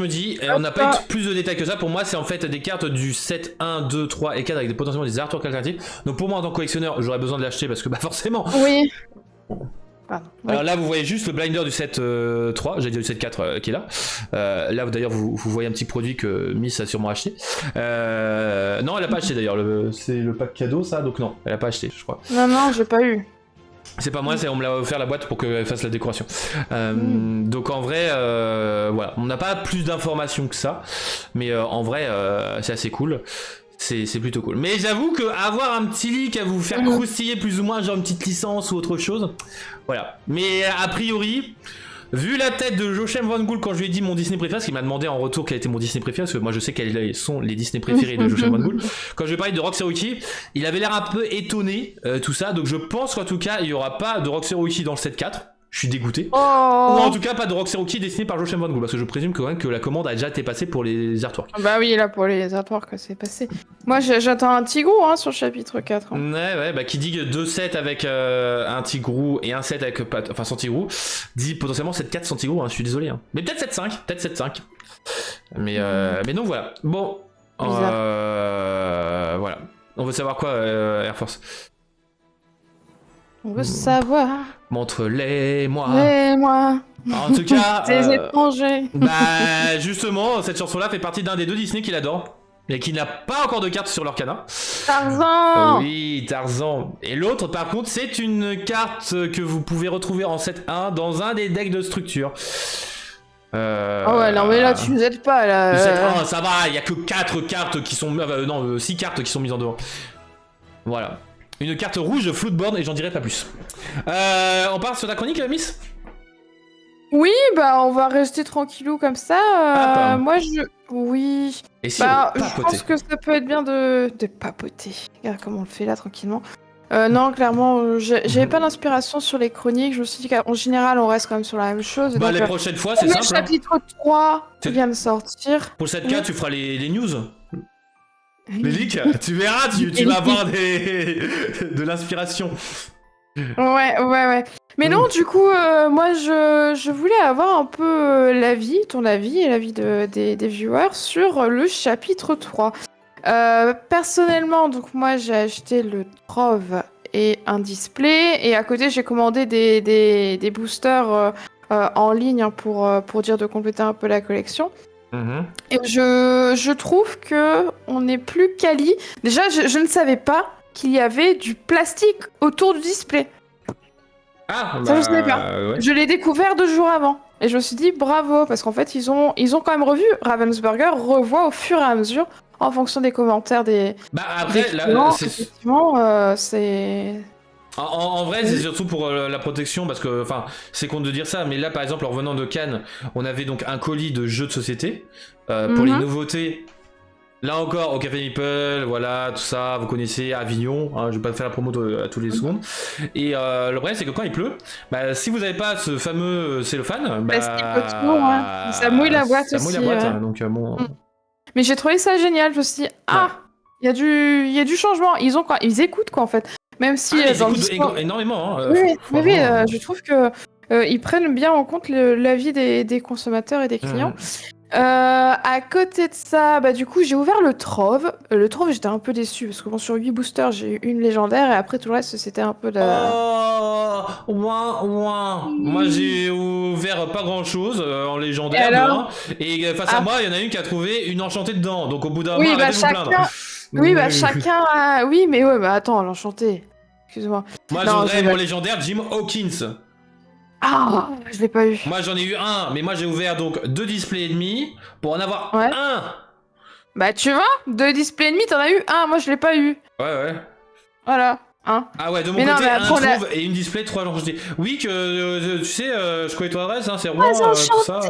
dis. On n'a pas eu plus de détails que ça. Pour moi, c'est en fait des cartes du set 1, 2, 3 et 4 avec potentiellement des artworks alternatifs. Donc pour moi en tant que collectionneur, j'aurais besoin de l'acheter parce que forcément. Oui. Pardon. Alors là, vous voyez juste le blinder du set 3, j'ai dit le set 4 qui est là. Là, d'ailleurs, vous voyez un petit produit que Miss a sûrement acheté. Non, elle a pas acheté d'ailleurs, c'est le pack cadeau ça, donc non, elle a pas acheté, je crois. Non, j'ai pas eu. C'est pas moi, on me l'a offert la boîte pour qu'elle fasse la décoration. Donc en vrai, voilà, on n'a pas plus d'informations que ça, mais en vrai, c'est assez cool. C'est plutôt cool. Mais j'avoue que avoir un petit leak à vous faire croustiller plus ou moins, genre une petite licence ou autre chose, voilà. Mais a priori, vu la tête de Joachim Van Gool quand je lui ai dit mon Disney préféré, parce qu'il m'a demandé en retour quel était mon Disney préféré, parce que moi je sais quels sont les Disney préférés de Joachim Van Gool. Quand je lui ai parlé de Rock Seroiki, il avait l'air un peu étonné, tout ça, donc je pense qu'en tout cas il n'y aura pas de Rock Seroiki dans le set 4. Je suis dégoûté. Ou en tout cas pas de Rock Seroiki dessiné par Joachim Van Gool, parce que je présume que la commande a déjà été passée pour les artworks. Bah oui, là pour les artworks c'est passé. Moi j'attends un Tigrou sur le chapitre 4. Ouais, bah qui dit que 2 sets avec un Tigrou et un set avec sans Tigrou, dit potentiellement set 4 sans Tigrou, je suis désolé. Mais peut-être set 5, Mais non, voilà. Bon, voilà. On veut savoir quoi, Air Force? On veut savoir. Montre-les-moi. En tout cas. Des étrangers. Bah, justement, cette chanson-là fait partie d'un des 2 Disney qu'il adore. Et qui n'a pas encore de carte sur leur Tarzan. Oui, Tarzan. Et l'autre, par contre, c'est une carte que vous pouvez retrouver en set 1 dans un des decks de structure. Oh ouais, non mais là tu nous aides pas là. Le set 1, ça va, il y a que 4 cartes qui sont... non, 6 cartes qui sont mises en dehors. Voilà. Une carte rouge Floodborn et j'en dirai pas plus. On part sur ta chronique, Miss? Oui, bah on va rester tranquillou comme ça. Moi oui. Et si je pense que ça peut être bien de papoter. Regarde comment on le fait là tranquillement. Non, clairement, j'avais pas d'inspiration sur les chroniques. Je me suis dit qu'en général, on reste quand même sur la même chose. Bah, donc, les prochaines fois, c'est simple. Le chapitre 3 vient de sortir. Pour le 7K, tu feras les news. Les leaks, tu verras, tu vas avoir de l'inspiration. Ouais. Mais non, du coup, moi, je voulais avoir un peu ton avis et l'avis des viewers sur le chapitre 3. Personnellement, donc moi, j'ai acheté le Trove et un display. Et à côté, j'ai commandé des boosters en ligne pour dire de compléter un peu la collection. Et je trouve que on est plus quali. Déjà, je ne savais pas qu'il y avait du plastique autour du display. Ah, ça je savais pas. Ouais. Je l'ai découvert 2 jours avant. Et je me suis dit bravo, parce qu'en fait, ils ont quand même revu. Ravensburger revoit au fur et à mesure, en fonction des commentaires des. Bah après, des clients, effectivement, c'est. En vrai, c'est surtout pour la protection, parce que, enfin, c'est con de dire ça, mais là, par exemple, en revenant de Cannes, on avait donc un colis de jeux de société pour les nouveautés. Là encore, au Café Meeple, voilà, tout ça, vous connaissez Avignon, je vais pas faire la promo à tous les secondes. Et le problème, c'est que quand il pleut, bah, si vous n'avez pas ce fameux cellophane, ça mouille la boîte aussi. Ça mouille la boîte, donc bon. Mais j'ai trouvé ça génial, je me suis dit, il y a du changement. Ils écoutent quoi en fait. Même si ils écoutent énormément. Oui, je trouve que ils prennent bien en compte l'avis des consommateurs et des clients. À côté de ça, bah du coup j'ai ouvert le Trove. Le Trove, j'étais un peu déçue parce que bon, sur 8 boosters j'ai eu une légendaire et après tout le reste c'était un peu de... Moi j'ai ouvert pas grand chose en légendaire et face à moi il y en a une qui a trouvé une enchantée dedans, donc au bout d'un moment arrêtez de vous plaindre. Oui bah chacun a... Oui mais ouais bah attends, l'enchanté, excuse-moi. Moi j'ouvrais mon légendaire Jim Hawkins. Ah, je l'ai pas eu. Moi j'en ai eu un, mais moi j'ai ouvert donc 2 displays et demi pour en avoir un. Bah tu vois, 2 displays et demi, t'en as eu un, moi je l'ai pas eu. Ouais. Voilà. Ah ouais, de mon côté, un Trove et une display, 3 enchantés. Oui, que tu sais, je connais ton adresse, c'est Rouen, tout ça.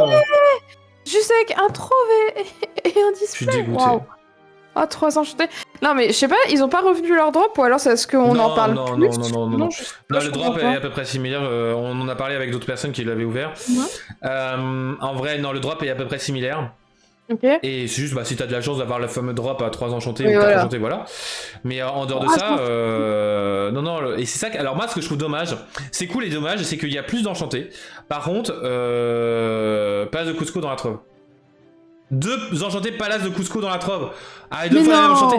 Juste avec un Trove et un display. Je suis dégoûté. Wow. 3 enchantés. Non mais je sais pas, ils ont pas revenu leur drop ou alors c'est ce qu'on en parle plus. Non, le drop est à peu près similaire. On en a parlé avec d'autres personnes qui l'avaient ouvert. En vrai, non, le drop est à peu près similaire. Okay. Et c'est juste si t'as de la chance d'avoir le fameux drop à 3 enchantés ou 4 enchantés, voilà. Mais en dehors de ça, non, et c'est ça que... Alors moi, ce que je trouve dommage, c'est cool et dommage, c'est qu'il y a plus d'enchantés. Par contre, pas de Cusco dans la Trove. 2 enchantés palace de Cusco dans la trove. Ah, et 2 fois la même enchantée.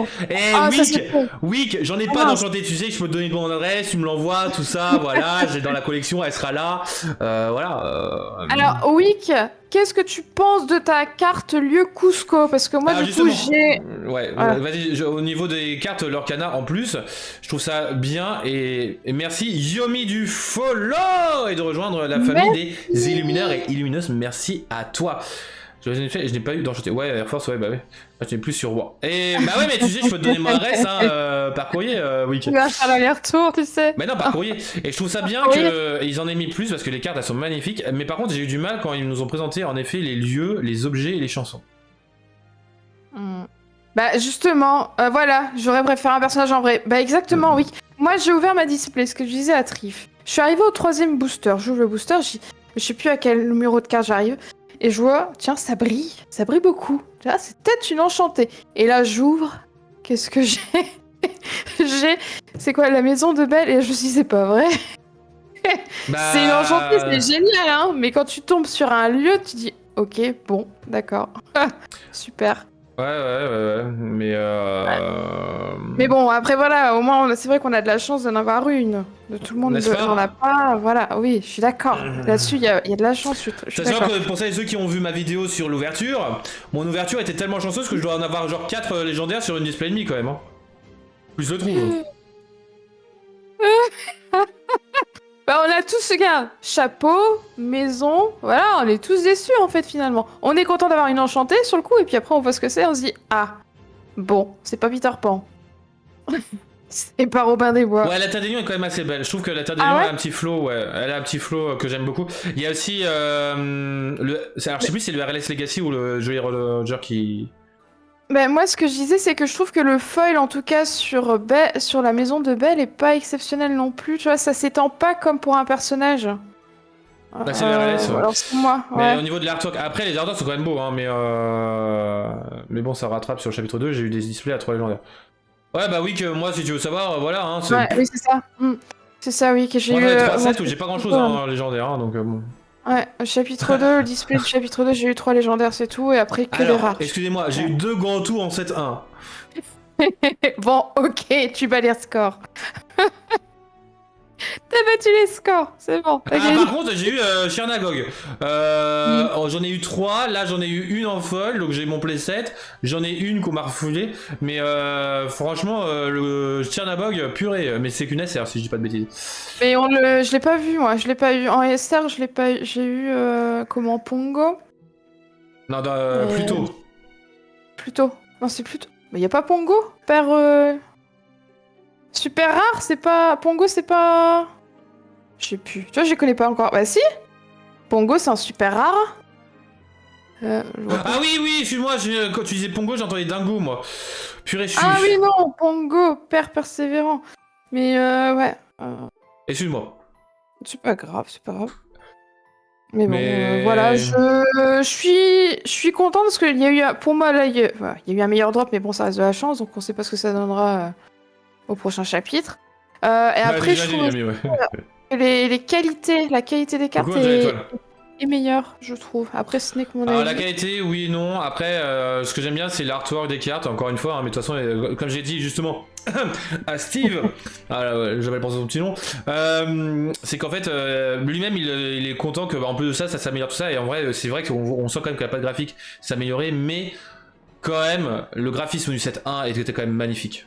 Wick, j'en ai pas d'enchanté, tu sais, je peux te donner mon adresse, tu me l'envoies, tout ça, voilà, j'ai dans la collection, elle sera là. Voilà. Alors, Wick, qu'est-ce que tu penses de ta carte lieu Cusco? Parce que moi, du coup, j'ai... Ouais, vas-y, au niveau des cartes Lorcana, en plus, je trouve ça bien, et merci Yomi du follow et de rejoindre la famille des Illumineurs et Illumineuses, merci à toi. Je n'ai pas eu d'enchanté. Ouais, Air Force, ouais, bah ouais. Je n'ai plus sur War. Et bah ouais, mais tu sais, je peux te donner mon adresse par courrier, Wick. Tu vas faire l'aller-retour, tu sais. Mais non, par courrier. Et je trouve ça bien qu'ils en aient mis plus parce que les cartes elles sont magnifiques. Mais par contre, j'ai eu du mal quand ils nous ont présenté en effet les lieux, les objets et les chansons. Bah justement, voilà, j'aurais préféré un personnage en vrai. Bah exactement, oui. Moi, j'ai ouvert ma display, ce que je disais à Trif. Je suis arrivée au 3ème booster. J'ouvre le booster, je sais plus à quel numéro de carte j'arrive. Et je vois, tiens, ça brille beaucoup. Là, c'est peut-être une enchantée. Et là, j'ouvre. Qu'est-ce que j'ai? C'est quoi, la maison de Belle? Et je me suis dit, c'est pas vrai. C'est une enchantée, c'est génial, hein. Mais quand tu tombes sur un lieu, tu dis, ok, bon, d'accord. Super. Ouais, mais bon, après voilà, au moins c'est vrai qu'on a de la chance d'en avoir une. De tout le monde n'en a pas, voilà, oui, je suis d'accord. Là-dessus, il y a de la chance, je suis d'accord. Que pour ceux qui ont vu ma vidéo sur l'ouverture, mon ouverture était tellement chanceuse que je dois en avoir genre 4 légendaires sur une display ennemie quand même. Hein. Plus le trouve. Bah on a tous, regarde, chapeau, maison, voilà, on est tous déçus en fait finalement. On est content d'avoir une enchantée sur le coup, et puis après on voit ce que c'est, on se dit, ah, bon, c'est pas Peter Pan. C'est pas Robin des Bois. Ouais, la Terre des Lions est quand même assez belle. Je trouve que la Terre des Lions a un petit flow, ouais. Elle a un petit flow que j'aime beaucoup. Il y a aussi alors je sais plus si c'est le RLS Legacy ou le Jolly Roger qui... Ben moi, ce que je disais, c'est que je trouve que le foil, en tout cas sur la maison de Belle, est pas exceptionnel non plus. Tu vois, ça s'étend pas comme pour un personnage. Bah, c'est le RLS, ouais. Alors, c'est moi. Mais au niveau de l'artwork, après les artworks sont quand même beaux, hein, mais bon, ça rattrape sur le chapitre 2. J'ai eu des displays à 3 légendaires. Ouais, bah oui, que moi, si tu veux savoir, voilà. Hein, ouais, oui, c'est ça. C'est ça, oui, que j'ai eu. Moi, j'en ai 3 sets où j'ai pas grand chose en légendaire, hein, donc bon. Ouais, chapitre 2, le display du chapitre 2, j'ai eu 3 légendaires, c'est tout, et après que les rares. Excusez-moi, j'ai eu 2 grands tours en set 1. Bon, ok, tu bats les scores. T'as battu les scores, c'est bon. Par contre, j'ai eu Chernagog. J'en ai eu 3, là j'en ai eu une en folle, donc j'ai mon playset. J'en ai une qu'on m'a refoulé. Mais franchement, le Chernagog, purée, mais c'est qu'une SR si je dis pas de bêtises. Mais je l'ai pas vu, moi, je l'ai pas eu. En SR, je l'ai pas eu. J'ai eu comment, Pongo? Non, plutôt. Plutôt. Non, c'est plutôt. Mais y a pas Pongo? Père. Super rare, c'est pas... Pongo, c'est pas... Je sais plus. Tu vois, je les connais pas encore. Bah si. Pongo, c'est un super rare. Ah oui, excuse-moi, quand tu disais Pongo, j'entendais Dingo, moi. Purée, je suis... Ah oui, non, Pongo, père persévérant. Mais ouais. Excuse-moi. C'est pas grave, c'est pas grave. Mais bon, voilà, je suis contente parce qu'il y a eu... Pour moi, là, il y a eu un meilleur drop, mais bon, ça reste de la chance, donc on sait pas ce que ça donnera... au prochain chapitre. Et après, je trouve que la qualité des cartes est meilleure, je trouve. Après, ce n'est que mon avis. La qualité, oui et non. Après, ce que j'aime bien, c'est l'artwork des cartes, encore une fois. Hein, mais de toute façon, comme j'ai dit justement à Steve, j'avais pensé son petit nom, c'est qu'en fait, lui-même, il est content que, en plus de ça s'améliore tout ça. Et en vrai, c'est vrai qu'on sent quand même que la patte graphique s'améliorer, mais quand même, le graphisme du set 1 était quand même magnifique.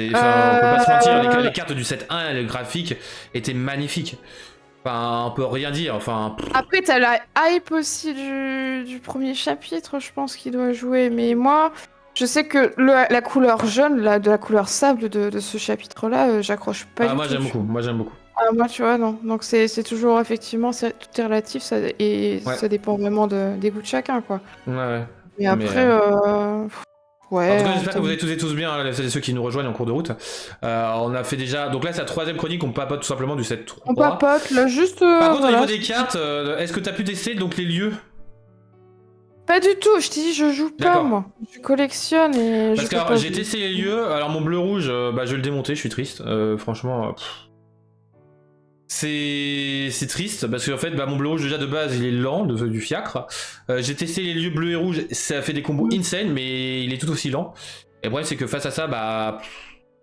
On peut pas se mentir, les cartes du set 1, les graphiques étaient magnifiques. Enfin, on peut rien dire. Enfin. Après, t'as la hype aussi du premier chapitre, je pense, qui doit jouer. Mais moi, je sais que la couleur jaune, de la couleur sable de ce chapitre-là, j'accroche pas du tout. Moi, j'aime beaucoup. Moi, tu vois, non. Donc, c'est toujours, effectivement, tout est relatif, ça dépend vraiment des goûts de chacun, quoi. Ouais. Mais après, ouais, en tout cas, j'espère que vous allez toutes et tous bien, hein, ceux qui nous rejoignent en cours de route. On a fait déjà. Donc là, c'est la 3ème chronique, on papote tout simplement du set 3. On papote, là, juste. Par contre, au niveau des cartes, est-ce que t'as pu tester donc les lieux? Pas du tout, je t'ai dit, je joue pas, moi. Je collectionne et parce que j'ai testé les lieux, alors mon bleu-rouge, je vais le démonter, je suis triste. Franchement. C'est triste parce qu'en fait mon bleu rouge déjà de base il est lent du fiacre. J'ai testé les lieux bleus et rouges, ça fait des combos insane mais il est tout aussi lent. Et le problème c'est que face à ça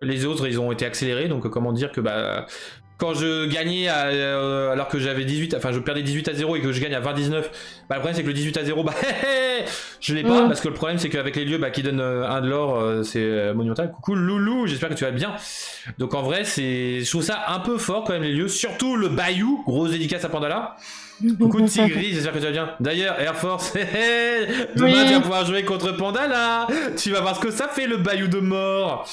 les autres ils ont été accélérés, donc comment dire que quand je gagnais alors que j'avais 18, enfin je perdais 18-0 et que je gagne à 20-19, le problème c'est que le 18-0 je l'ai pas, parce que le problème c'est qu'avec les lieux qui donnent un de l'or, c'est monumental. Coucou Loulou, j'espère que tu vas bien. Donc en vrai je trouve ça un peu fort quand même les lieux, surtout le Bayou, grosse dédicace à Pandala. Coucou Tigris, j'espère que tu vas bien. D'ailleurs Air Force, demain tu vas pouvoir jouer contre Pandala, tu vas voir ce que ça fait le Bayou de mort.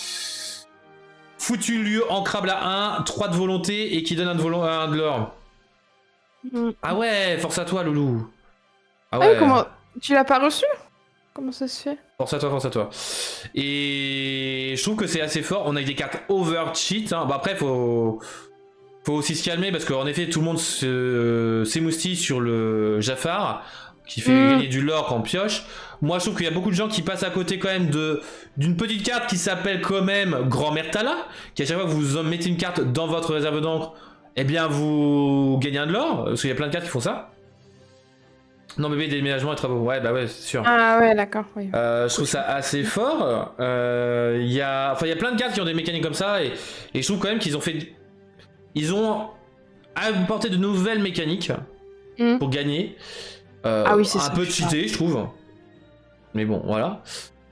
Foutu lieu ancrable à 1, 3 de volonté et qui donne un de l'or. Ah ouais, force à toi, Loulou. Ah ouais. Comment... Tu l'as pas reçu? Comment ça se fait? Force à toi. Et je trouve que c'est assez fort. On a des cartes over cheat. Après, faut aussi se calmer parce qu'en effet, tout le monde s'émoustille sur le Jafar qui fait gagner du lore quand on pioche. Moi je trouve qu'il y a beaucoup de gens qui passent à côté quand même d'une petite carte qui s'appelle quand même Grand-Mère Tala, qui à chaque fois que vous mettez une carte dans votre réserve d'encre, eh bien vous gagnez un de l'or, parce qu'il y a plein de cartes qui font ça. Non bébé, déménagement et travaux, ouais c'est sûr. Ah ouais d'accord, oui. Je trouve ça assez fort. Il y a plein de cartes qui ont des mécaniques comme ça, et je trouve quand même qu'ils ont apporté de nouvelles mécaniques pour gagner. Ah oui, c'est un peu cheaté je trouve, mais bon voilà.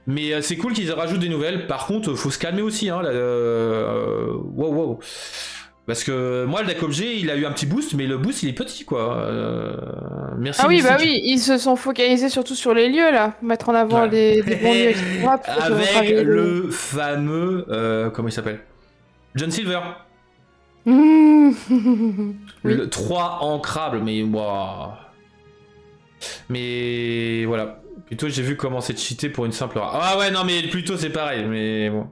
Mais c'est cool qu'ils rajoutent des nouvelles. Par contre faut se calmer aussi wow. Parce que moi le deck objet il a eu un petit boost, mais le boost il est petit quoi. Merci. Ah oui oui, ils se sont focalisés surtout sur les lieux là, pour mettre en avant des bons lieux, etc. Avec le fameux comment il s'appelle, John Silver. Le 3 ancrable, mais wow. Mais voilà, plutôt j'ai vu comment c'est cheaté pour une simple rare. Ah ouais non mais plutôt c'est pareil, mais bon.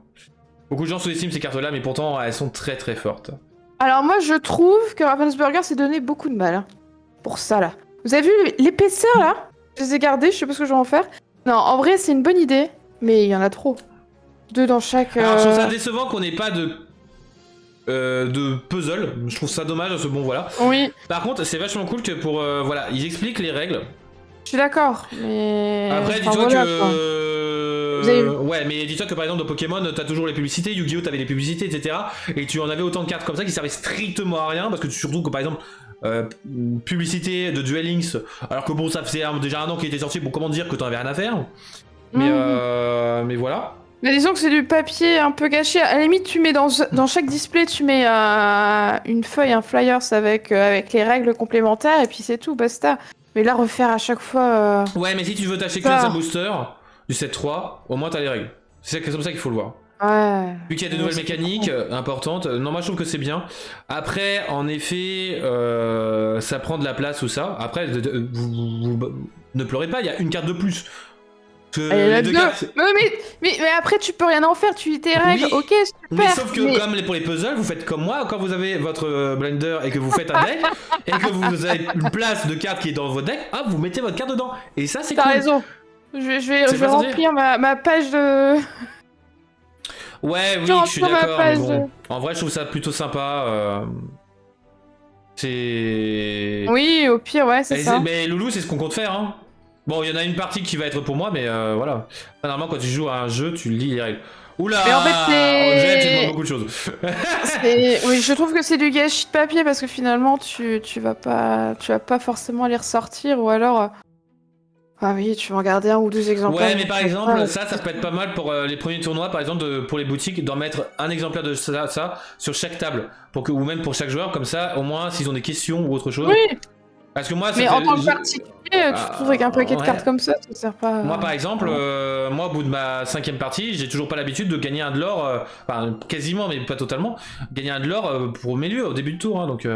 Beaucoup de gens sous-estiment ces cartes là, mais pourtant elles sont très très fortes. Alors moi je trouve que Ravensburger s'est donné beaucoup de mal pour ça là. Vous avez vu l'épaisseur là? Je les ai gardées, je sais pas ce que je vais en faire. Non en vrai c'est une bonne idée, mais il y en a trop. 2 dans chaque... Alors je trouve ça décevant qu'on n'ait pas de puzzle, je trouve ça dommage, parce que bon voilà. Oui. Par contre c'est vachement cool que pour voilà, ils expliquent les règles. Je suis d'accord, mais... Après dis-toi que... Ouais, mais dis-toi que par exemple dans Pokémon t'as toujours les publicités, Yu-Gi-Oh t'avais les publicités, etc. Et tu en avais autant de cartes comme ça qui servaient strictement à rien, parce que surtout que par exemple publicité de Duel Links, alors que bon ça faisait déjà 1 an qu'il était sorti, bon comment dire que t'en avais rien à faire. Mais voilà. Mais disons que c'est du papier un peu gâché. À la limite, tu mets dans chaque display, tu mets une feuille, un flyers avec les règles complémentaires, et puis c'est tout, basta. Mais là, refaire à chaque fois... Ouais, mais si tu veux t'acheter qu'un booster du set 3, au moins t'as les règles. C'est comme ça qu'il faut le voir. Ouais. Vu qu'il y a de nouvelles mécaniques importantes, non moi je trouve que c'est bien. Après, en effet, ça prend de la place ou ça. Après, vous ne pleurez pas, il y a une carte de plus. Mais après tu peux rien en faire, tu lis tes règles, ok super. Mais sauf que comme pour les puzzles, vous faites comme moi, quand vous avez votre blender et que vous faites un deck et que vous avez une place de carte qui est dans votre deck, vous mettez votre carte dedans. Et ça c'est cool. T'as raison. Je vais remplir ma page de... Ouais oui je suis d'accord, mais bon, en vrai je trouve ça plutôt sympa. C'est... Oui au pire ouais c'est ça. Mais Loulou c'est ce qu'on compte faire hein. Bon, il y en a une partie qui va être pour moi, mais voilà. Normalement, quand tu joues à un jeu, tu lis les règles. Oula, mais en fait, tu demandes beaucoup de choses. Oui, je trouve que c'est du gâchis de papier parce que finalement, tu vas pas forcément les ressortir ou alors... Ah oui, tu vas en garder 1 ou 2 exemplaires. Ouais, mais par exemple, ça peut être pas mal pour les premiers tournois, par exemple, pour les boutiques, d'en mettre un exemplaire de ça sur chaque table, ou même pour chaque joueur, comme ça, au moins, s'ils ont des questions ou autre chose. Oui. Parce que moi, mais en tant que particulier, tu trouves qu'un paquet de cartes comme ça sert pas... Moi par exemple, moi au bout de ma 5e partie, j'ai toujours pas l'habitude de gagner un de l'or, enfin quasiment mais pas totalement, gagner un de l'or pour mes lieux au début de tour, hein, donc...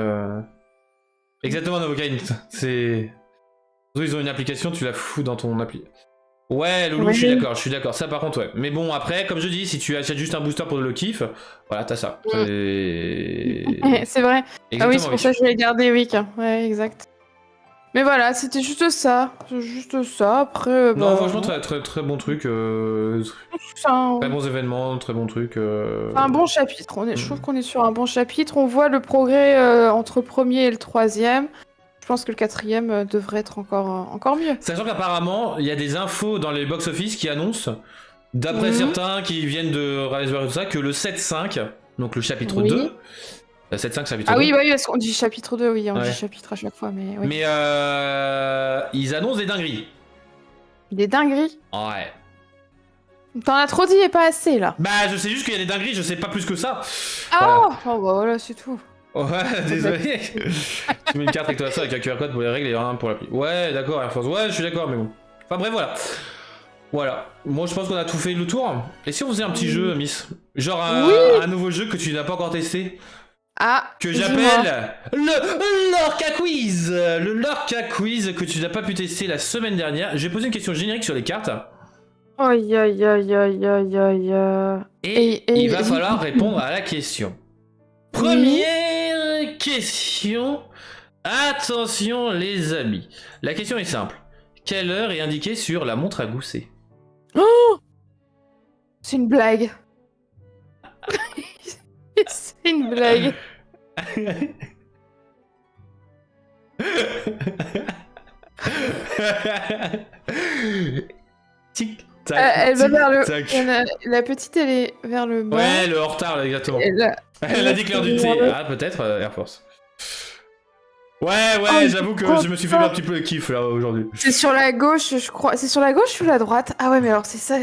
Exactement Novocaine, c'est... Ils ont une application, tu la fous dans ton appli. Ouais Loulou, je suis d'accord, ça par contre ouais. Mais bon après, comme je dis, si tu achètes juste un booster pour le kiff, voilà t'as ça. C'est vrai. Exactement, ah oui c'est pour ça que je vais garder, oui. Ouais exact. Mais voilà, c'était juste ça. Après, non, franchement, très bon truc. Très bons événements, très bon truc. Un bon chapitre. Je trouve qu'on est sur un bon chapitre. On voit le progrès entre le premier et le troisième. Je pense que le quatrième devrait être encore mieux. Sachant qu'apparemment, il y a des infos dans les box-office qui annoncent, d'après certains qui viennent de Raspberry et tout ça, que le 7-5, donc le chapitre 2, 7-5 chapitre 2. Oui, parce qu'on dit chapitre 2, oui, on dit chapitre à chaque fois, mais oui. Mais ils annoncent des dingueries. Des dingueries? Ouais. T'en as trop dit et pas assez, là. Bah, je sais juste qu'il y a des dingueries, je sais pas plus que ça. Ah voilà. Oh, bah voilà, c'est tout. Ouais, désolé. Tu mets une carte avec toi, ça, avec un QR code pour les règles et un pour l'appli. Ouais, d'accord, Air Force. Ouais, je suis d'accord, mais bon. Enfin bref, voilà. Voilà. Moi, je pense qu'on a tout fait le tour. Et si on faisait un petit jeu, Miss? Genre un nouveau jeu que tu n'as pas encore testé? Que j'appelle le Lorca Quiz. Le Lorca Quiz que tu n'as pas pu tester la semaine dernière. Je vais poser une question générique sur les cartes. Aïe. Et il va falloir répondre à la question. Première question. Attention les amis. La question est simple. Quelle heure est indiquée sur la montre à gousset? Oh, c'est une blague. C'est une blague. Tic tac. Elle va vers le. La petite, elle est vers le bas. Ouais, le hors-retard, là, exactement. Elle a dit que l'heure du thé. Ah, peut-être Air Force. Ouais, j'avoue que je me suis fait un petit peu de kiff là aujourd'hui. C'est sur la gauche, je crois. C'est sur la gauche ou la droite? Ah ouais, mais alors c'est ça.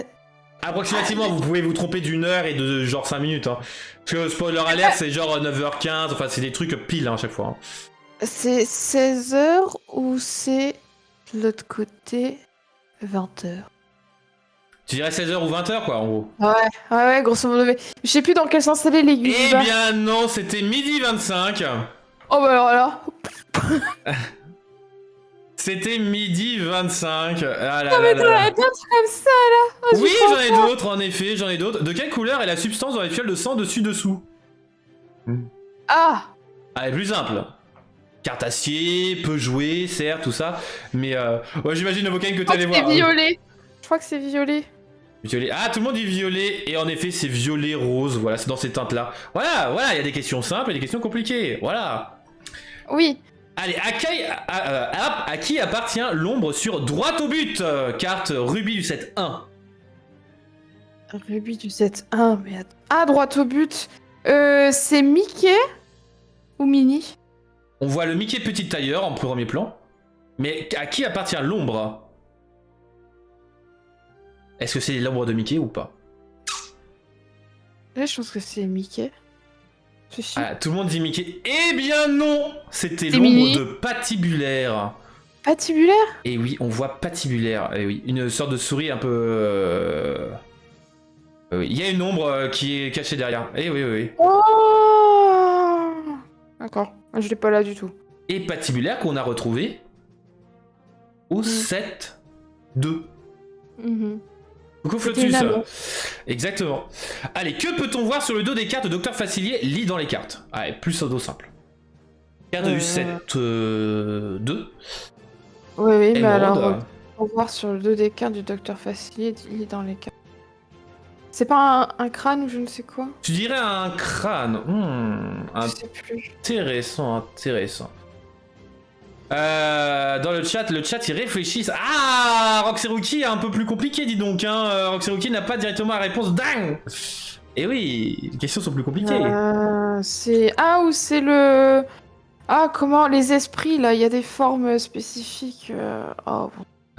Approximativement, vous pouvez vous tromper d'une heure et de genre 5 minutes. Hein. Parce que spoiler alert, c'est genre 9h15, enfin c'est des trucs pile à chaque fois. Hein. C'est 16h ou c'est de l'autre côté 20h? Tu dirais 16h ou 20h quoi en gros. Ouais, grosso modo. Je sais plus dans quel sens c'est l'aiguille. Eh bien non, c'était midi 25. Oh bah alors là. C'était midi 25. Ah là non mais là t'en as d'autres comme ça là. Oh, oui, j'en ai d'autres en effet, j'en ai d'autres. De quelle couleur est la substance dans les fioles de sang dessus-dessous? Allez, plus simple. Carte acier, peu jouer, certes, tout ça. Mais ouais, j'imagine Novocaine que t'allais voir. C'est violet. Je crois que c'est violet. Violet. Ah, tout le monde dit violet. Et en effet, c'est violet rose. Voilà, c'est dans ces teintes-là. Voilà, il y a des questions simples et des questions compliquées. Voilà. Oui. Allez, à qui appartient l'ombre sur droite au but? Carte rubis du 7-1. Rubis du 7-1, mais attends. Ah, droite au but. C'est Mickey ou Minnie? On voit le Mickey petit tailleur en premier plan. Mais à qui appartient l'ombre? Est-ce que c'est l'ombre de Mickey ou pas? Je pense que c'est Mickey. Ah, tout le monde dit Mickey. Eh bien non, c'était l'ombre de Patibulaire. Patibulaire? Et oui, on voit Patibulaire. Et oui, une sorte de souris un peu... Oui. Il y a une ombre qui est cachée derrière. Eh oui. Oh, d'accord, je l'ai pas là du tout. Et Patibulaire qu'on a retrouvé au 7-2. Coucou Flotus. Exactement. Allez, que peut-on voir sur le dos des cartes de Dr Facilier? Lis dans les cartes. Allez, plus au dos simple. Carte du 7-2. Oui, mais alors, pour voir sur le dos des cartes du Dr Facilier, lis dans les cartes. C'est pas un crâne ou je ne sais quoi? Tu dirais un crâne. Je sais plus. Intéressant. Dans le chat, ils réfléchissent. Ah, Roxeruki est un peu plus compliqué, dis donc. Hein. Roxeruki n'a pas directement la réponse. Dingue. Et oui, les questions sont plus compliquées. C'est... Ah, ou c'est le... Ah, comment? Les esprits, là, il y a des formes spécifiques. Oh.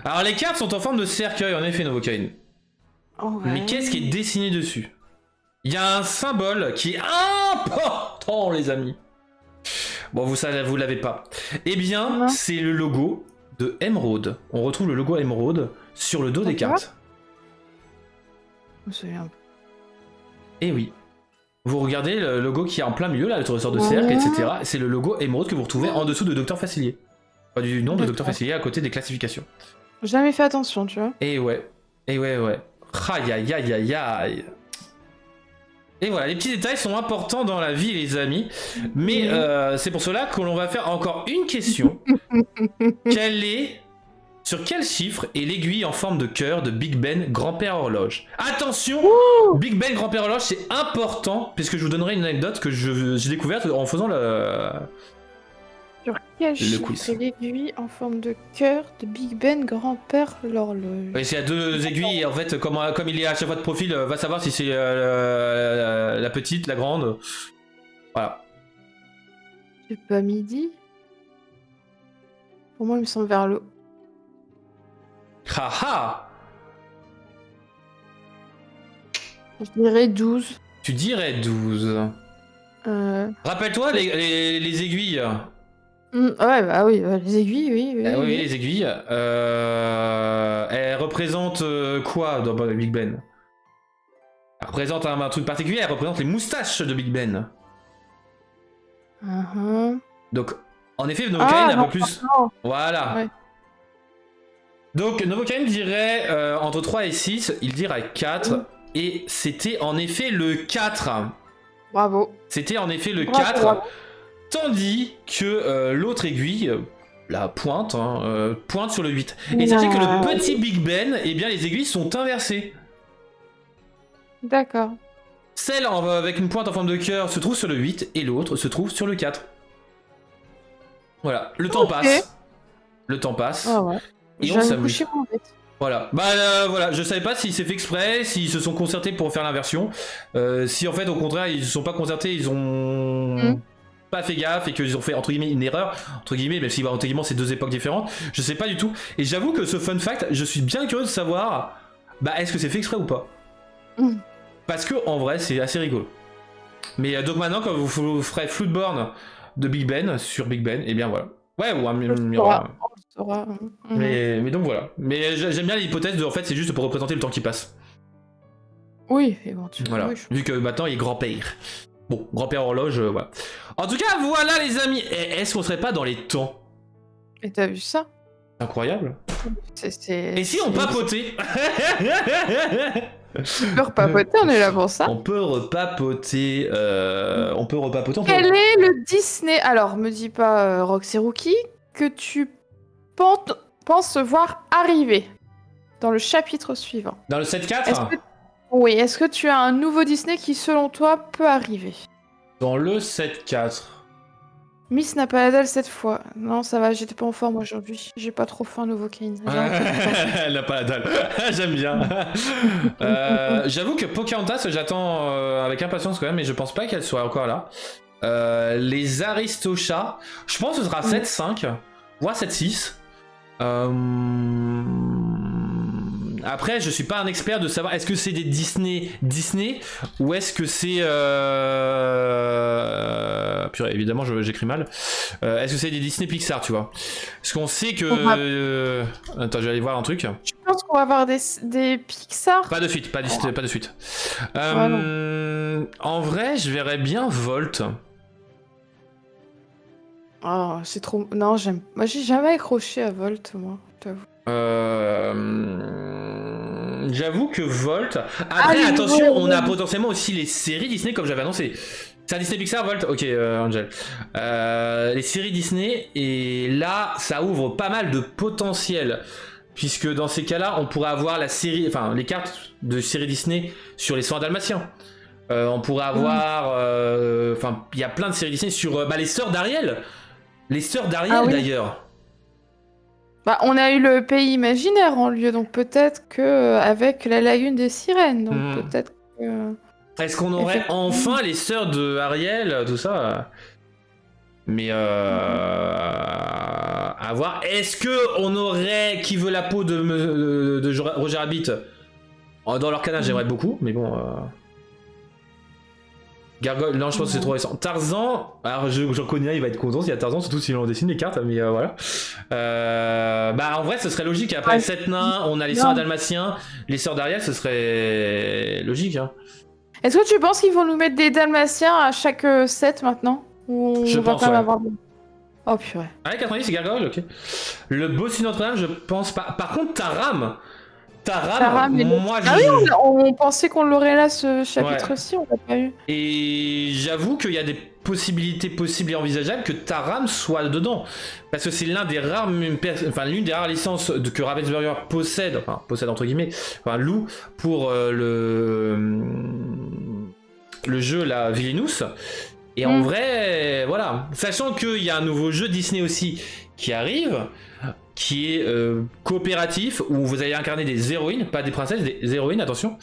Alors, les cartes sont en forme de cercueil, en effet, Novocaine. Oh, ouais. Mais qu'est-ce qui est dessiné dessus? Il y a un symbole qui est important, les amis. Bon, vous l'avez pas. Eh bien, c'est le logo de Emerald. On retrouve le logo Emerald sur le dos des cartes. Je me souviens. Eh oui. Vous regardez le logo qui est en plein milieu, là, le ressort de cercle, etc. C'est le logo Emerald que vous retrouvez en dessous de Dr Facilier. Enfin, du nom de Dr Facilier à côté des classifications. Jamais fait attention, tu vois. Et ouais. Aïe. Et voilà, les petits détails sont importants dans la vie, les amis. Mais c'est pour cela que l'on va faire encore une question. Sur quel chiffre est l'aiguille en forme de cœur de Big Ben Grand-Père Horloge? Attention, Big Ben Grand-Père Horloge, c'est important, puisque je vous donnerai une anecdote que j'ai découverte en faisant Sur quel chiffre est l'aiguille en forme de cœur de Big Ben Grand-Père l'horloge? Oui, s'il y a deux aiguilles, en fait, comme il est à chaque fois de profil, va savoir si c'est la petite, la grande. Voilà. C'est pas midi? Pour moi, il me semble vers le... Haha. Je dirais 12. Tu dirais 12. Rappelle-toi les aiguilles. Ouais, bah oui, les aiguilles, oui. Oui, les aiguilles. Elles représentent quoi dans Big Ben? Elles représentent un truc particulier, elles représentent les moustaches de Big Ben. Donc, en effet, Novocaine un peu plus... Voilà. Ouais. Donc, Novocaine dirait entre 3 et 6, il dirait 4, et c'était en effet le 4. Bravo. C'était en effet le 4, bravo. Tandis que l'autre aiguille, la pointe, pointe sur le 8. Et sachez que le petit Big Ben, eh bien, les aiguilles sont inversées. D'accord. Celle avec une pointe en forme de cœur se trouve sur le 8, et l'autre se trouve sur le 4. Voilà, le temps passe. Le temps passe. Ah ouais. Et on s'amuse. Voilà. Voilà, je savais pas s'ils s'est fait exprès, s'ils se sont concertés pour faire l'inversion. Si en fait, au contraire, ils se sont pas concertés, ils ont pas fait gaffe et qu'ils ont fait entre guillemets une erreur, entre guillemets, même si entre guillemets c'est deux époques différentes, je sais pas du tout. Et j'avoue que ce fun fact, je suis bien curieux de savoir, est-ce que c'est fait exprès ou pas? Parce que en vrai, c'est assez rigolo. Mais donc maintenant, quand vous ferez Floodborn de Big Ben sur Big Ben, et bien voilà. Ouais, ou un miroir. Mais donc voilà. Mais j'aime bien l'hypothèse de en fait c'est juste pour représenter le temps qui passe. Oui, éventuellement. Voilà. Vu que maintenant il est grand-père. Bon, grand-père horloge, voilà. En tout cas, voilà les amis. Est-ce qu'on serait pas dans les temps? Et t'as vu ça? Incroyable. Et si on papotait? On peut repapoter, on est là pour ça. On peut repapoter. Quel est le Disney? Alors, me dis pas Roxy Rookie que tu penses voir arriver dans le chapitre suivant. Dans le 7-4 ? Oui, est-ce que tu as un nouveau Disney qui, selon toi, peut arriver? Dans le 7-4. Miss n'a pas la dalle cette fois. Non, ça va, j'étais pas en forme aujourd'hui. J'ai pas trop faim, Novocaine. Elle n'a pas la dalle. J'aime bien. J'avoue que Pocahontas, j'attends avec impatience quand même, mais je pense pas qu'elle soit encore là. Les Aristochats, je pense que ce sera 7-5, voire 7-6. Après, je suis pas un expert de savoir est-ce que c'est des Disney ou est-ce que c'est purée, évidemment j'écris mal. Est-ce que c'est des Disney Pixar, tu vois? Parce qu'on sait que attends, je vais aller voir un truc. Je pense qu'on va avoir des Pixar. Pas de suite, pas de suite. En vrai, je verrais bien Volt. Oh, c'est trop. Non, moi, j'ai jamais accroché à Volt, moi, t'avoue. J'avoue que Volt. Après, attention, on a potentiellement aussi les séries Disney, comme j'avais annoncé. C'est un Disney Pixar, Volt? Ok, Angel. Les séries Disney, et là, ça ouvre pas mal de potentiel. Puisque dans ces cas-là, on pourrait avoir la série, enfin, les cartes de séries Disney sur les 100 Dalmatiens. On pourrait avoir. Enfin, il y a plein de séries Disney sur les sœurs d'Ariel. Les sœurs d'Ariel, d'ailleurs. On a eu le pays imaginaire en lieu, donc peut-être que avec la lagune des sirènes, donc peut-être que... Est-ce qu'on aurait enfin les sœurs de Ariel, tout ça? Mais à voir. Est-ce que on aurait Qui veut la peau de Roger Rabbit? Dans leur canal, j'aimerais beaucoup, mais bon. Gargoyle, non, je pense que c'est trop récent. Tarzan, alors j'en connais un, il va être content s'il y a Tarzan, surtout si on dessine les cartes, mais voilà. En vrai, ce serait logique. Après, 7 nains, on a les 100 Dalmatiens, les sœurs d'Ariel, ce serait logique. Hein. Est-ce que tu penses qu'ils vont nous mettre des Dalmatiens à chaque set maintenant? Ou je pense, ouais. avoir... Oh purée. Ah, 90, c'est Gargoyle, ok. Le bossu Notre-Dame, je pense pas. Par contre, Taram, Taram, moi Ah oui, on pensait qu'on l'aurait là ce chapitre-ci, on l'a pas eu. Et j'avoue qu'il y a des possibilités possibles et envisageables que Taram soit dedans. Parce que c'est l'une des rares licences que Ravensburger possède entre guillemets, loue pour le jeu la Villainous. Et en vrai, voilà. Sachant qu'il y a un nouveau jeu Disney aussi qui arrive, qui est coopératif, où vous allez incarner des héroïnes, pas des princesses, des héroïnes, attention.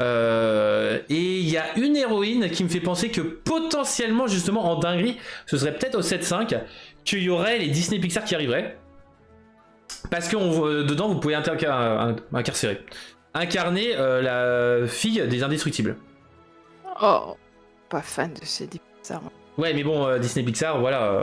Et il y a une héroïne qui me fait penser que potentiellement, justement, en dinguerie, ce serait peut-être au 7.5, qu'il y aurait les Disney Pixar qui arriveraient. Parce que dedans, vous pouvez incarner la fille des Indestructibles. Oh, pas fan de ces Pixar. Ouais, mais bon, Disney Pixar, voilà.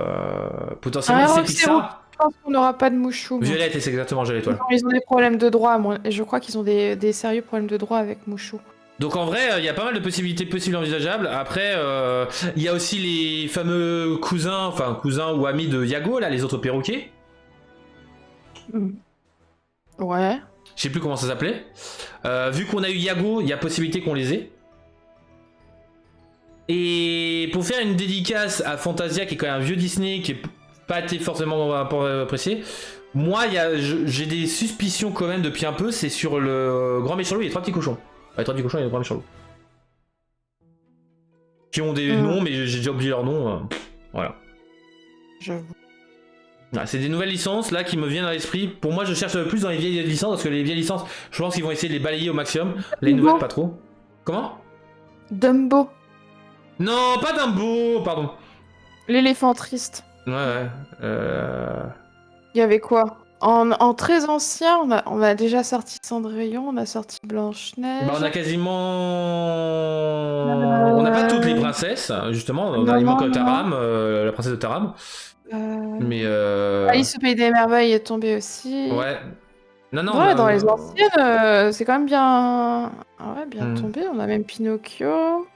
Potentiellement, Disney Pixar. Je pense qu'on n'aura pas de Mouchou. Violette, c'est exactement l'étoile. Ils ont des problèmes de droit, moi. Et je crois qu'ils ont des sérieux problèmes de droit avec Mouchou. Donc en vrai, il y a pas mal de possibilités possibles et envisageables. Après, il y a aussi les fameux cousins ou amis de Yago, là, les autres perroquets. Ouais. Je sais plus comment ça s'appelait. Vu qu'on a eu Yago, il y a possibilité qu'on les ait. Et pour faire une dédicace à Fantasia, qui est quand même un vieux Disney, qui est pas été forcément apprécié, moi j'ai des suspicions quand même depuis un peu, c'est sur le grand méchant loup et les trois petits cochons. Les trois petits cochons et le grand méchant loup. Qui ont des noms, mais j'ai déjà oublié leurs noms. Voilà. J'avoue. C'est des nouvelles licences là qui me viennent à l'esprit. Pour moi, je cherche plus dans les vieilles licences, parce que les vieilles licences, je pense qu'ils vont essayer de les balayer au maximum. Les nouvelles, pas trop. Comment? Dumbo. Non, pas Dumbo, pardon. L'éléphant triste. Ouais. Il y avait quoi? En très ancien, on a déjà sorti Cendrillon, on a sorti Blanche-Neige. Bah, on a quasiment. On n'a pas toutes les princesses, justement. On a manque Taram, la princesse de Taram. Mais. Alice au Pays des Merveilles est tombée aussi. Ouais. Non. Ouais, dans les anciennes, c'est quand même bien. Bien tombé. On a même Pinocchio.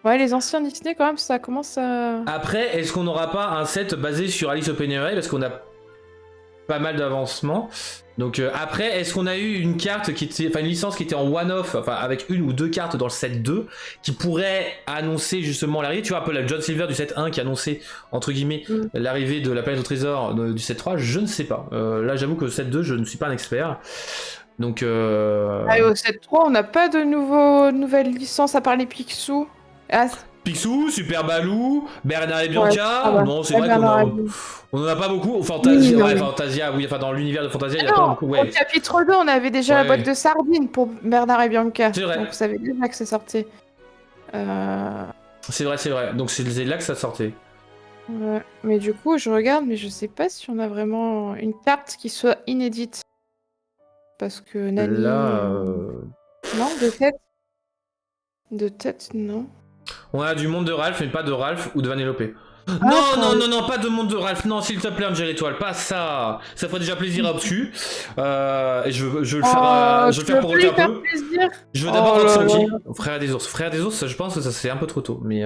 Ouais, les anciens Disney, quand même, ça commence à... Après, est-ce qu'on n'aura pas un set basé sur Alice au Pays des Merveilles, parce qu'on a pas mal d'avancement. Donc après, est-ce qu'on a eu une carte qui était, une licence qui était en one-off, avec une ou deux cartes dans le set 2, qui pourrait annoncer justement l'arrivée. Tu vois, un peu la John Silver du set 1 qui annonçait, entre guillemets, l'arrivée de la planète au trésor du set 3, je ne sais pas. Là, j'avoue que le set 2, je ne suis pas un expert. Donc... au set 3, on n'a pas de nouvelles licences à part les Picsou. Picsou, Super Balou, Bernard et Bianca. Non, c'est vrai qu'on en a pas beaucoup. Fantasia, oui, dans l'univers de Fantasia, il y a pas beaucoup. Ouais. Au chapitre 2, on avait déjà la boîte de sardines pour Bernard et Bianca. C'est vrai. Donc vous savez déjà que ça sortait. C'est vrai. Donc c'est là que ça sortait. Ouais. Mais du coup, je regarde, mais je sais pas si on a vraiment une carte qui soit inédite. Parce que Nani... Là... Non, de tête. De tête, non. On a du monde de Ralph, mais pas de Ralph ou de Vanellope. Non, pas de monde de Ralph. Non, s'il te plaît, Angel Étoile, pas ça. Ça ferait déjà plaisir à Obscu. Et je veux le faire pour ôter un peu. Plaisir. Je veux d'abord voir Sanji. Frère des ours, je pense que ça c'est un peu trop tôt. Mais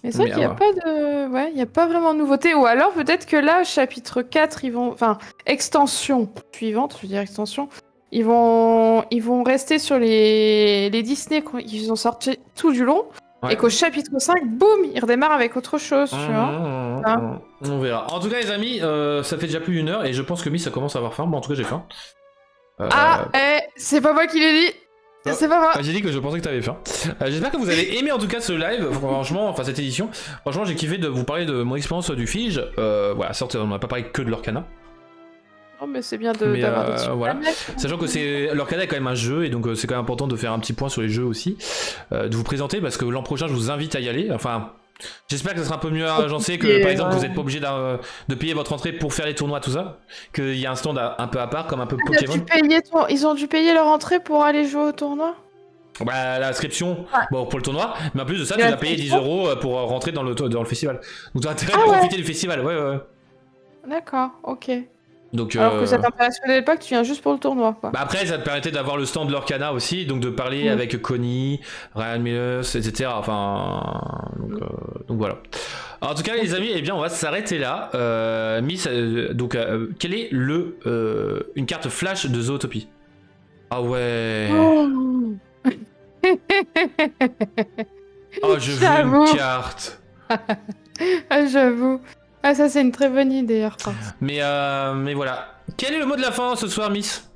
c'est vrai qu'il n'y a pas de... Ouais, il n'y a pas vraiment de nouveauté. Ou alors peut-être que là, chapitre 4, ils vont... Enfin, extension suivante, je veux dire extension. Ils vont rester sur les Disney qu'ils ont sorti tout du long. Ouais. Et qu'au chapitre 5, boum, ils redémarrent avec autre chose, tu vois. On verra. En tout cas, les amis, ça fait déjà plus d'une heure et je pense que ça commence à avoir faim. Bon, en tout cas, j'ai faim. C'est pas moi qui l'ai dit. C'est pas moi. J'ai dit que je pensais que t'avais faim. J'espère que vous avez aimé en tout cas ce live. Franchement, cette édition. Franchement, j'ai kiffé de vous parler de mon expérience du Fige. Voilà, certes, on n'a pas parlé que de l'Orcana. Oh, mais c'est bien d'avoir des voilà. Sachant que l'Orcana est quand même un jeu et donc c'est quand même important de faire un petit point sur les jeux aussi, de vous présenter parce que l'an prochain je vous invite à y aller. Enfin, j'espère que ça sera un peu mieux agencé que par exemple vous n'êtes pas obligé de payer votre entrée pour faire les tournois tout ça, qu'il y a un stand un peu à part comme un peu Pokémon. Ils ont dû payer leur entrée pour aller jouer au tournoi. Bah l'inscription pour le tournoi, mais en plus de ça tu dois payer 10 € pour rentrer dans le festival. Donc tu as intérêt de profiter du festival, ouais. D'accord, ok. Donc, alors que ça t'intéressait pas, que tu viens juste pour le tournoi, quoi. Bah après, ça te permettait d'avoir le stand de l'Orcana aussi, donc de parler avec Connie, Ryan Mills, etc. Enfin, donc voilà. Alors, en tout cas, les amis, eh bien, on va s'arrêter là. Miss, donc, quelle est une carte flash de Zootopie? Ah ouais. Oh, je veux une carte. Ah, j'avoue. Ah, ça, c'est une très bonne idée, Arthur. Mais voilà. Quel est le mot de la fin ce soir, Miss?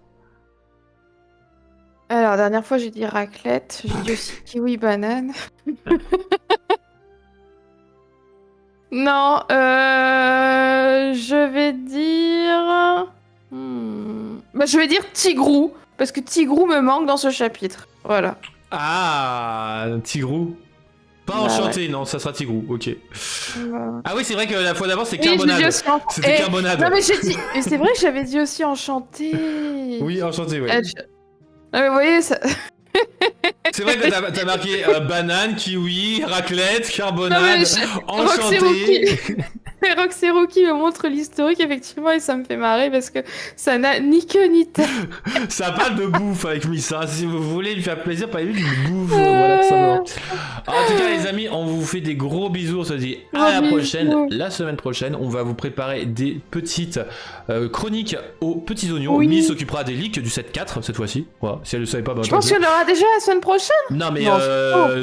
Alors, la dernière fois, j'ai dit raclette. J'ai dit aussi kiwi banane. Non, je vais dire... Bah, je vais dire Tigrou. Parce que Tigrou me manque dans ce chapitre. Voilà. Ah, Tigrou. Pas enchanté, non, ça sera Tigrou, ok. Ah oui, c'est vrai que la fois d'avant, c'était carbonade. C'était carbonade. Non, mais j'ai dit... c'est vrai que j'avais dit aussi enchanté. Oui, enchanté, oui. Ah, mais vous voyez, ça... C'est vrai que t'as marqué banane, kiwi, raclette, carbonade, enchanté. Roxy Rookie me montre l'historique, effectivement, et ça me fait marrer parce que ça n'a ni queue ni tête. Ça parle de bouffe avec Missa. Si vous voulez lui faire plaisir, parlez-lui d'une bouffe. Voilà, tout simplement. En tout cas, les amis, on vous fait des gros bisous. On se dit à la prochaine. La semaine prochaine, on va vous préparer des petites chroniques aux petits oignons. Oui. Miss s'occupera des leaks du 7-4 cette fois-ci. Voilà. Si elle le savait pas, bah, je pense qu'il y en aura déjà la semaine prochaine. Non, mais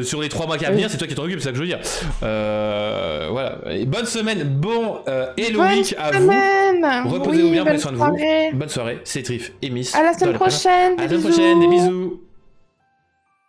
sur les 3 mois à venir, c'est toi qui t'en occupes, c'est ça que je veux dire. Voilà. Et bonne semaine, bon Hello Week à vous. Reposez-vous bien, prenez soin de vous. Bonne soirée, c'est Trif et Miss. À la semaine prochaine. À la semaine prochaine, des bisous.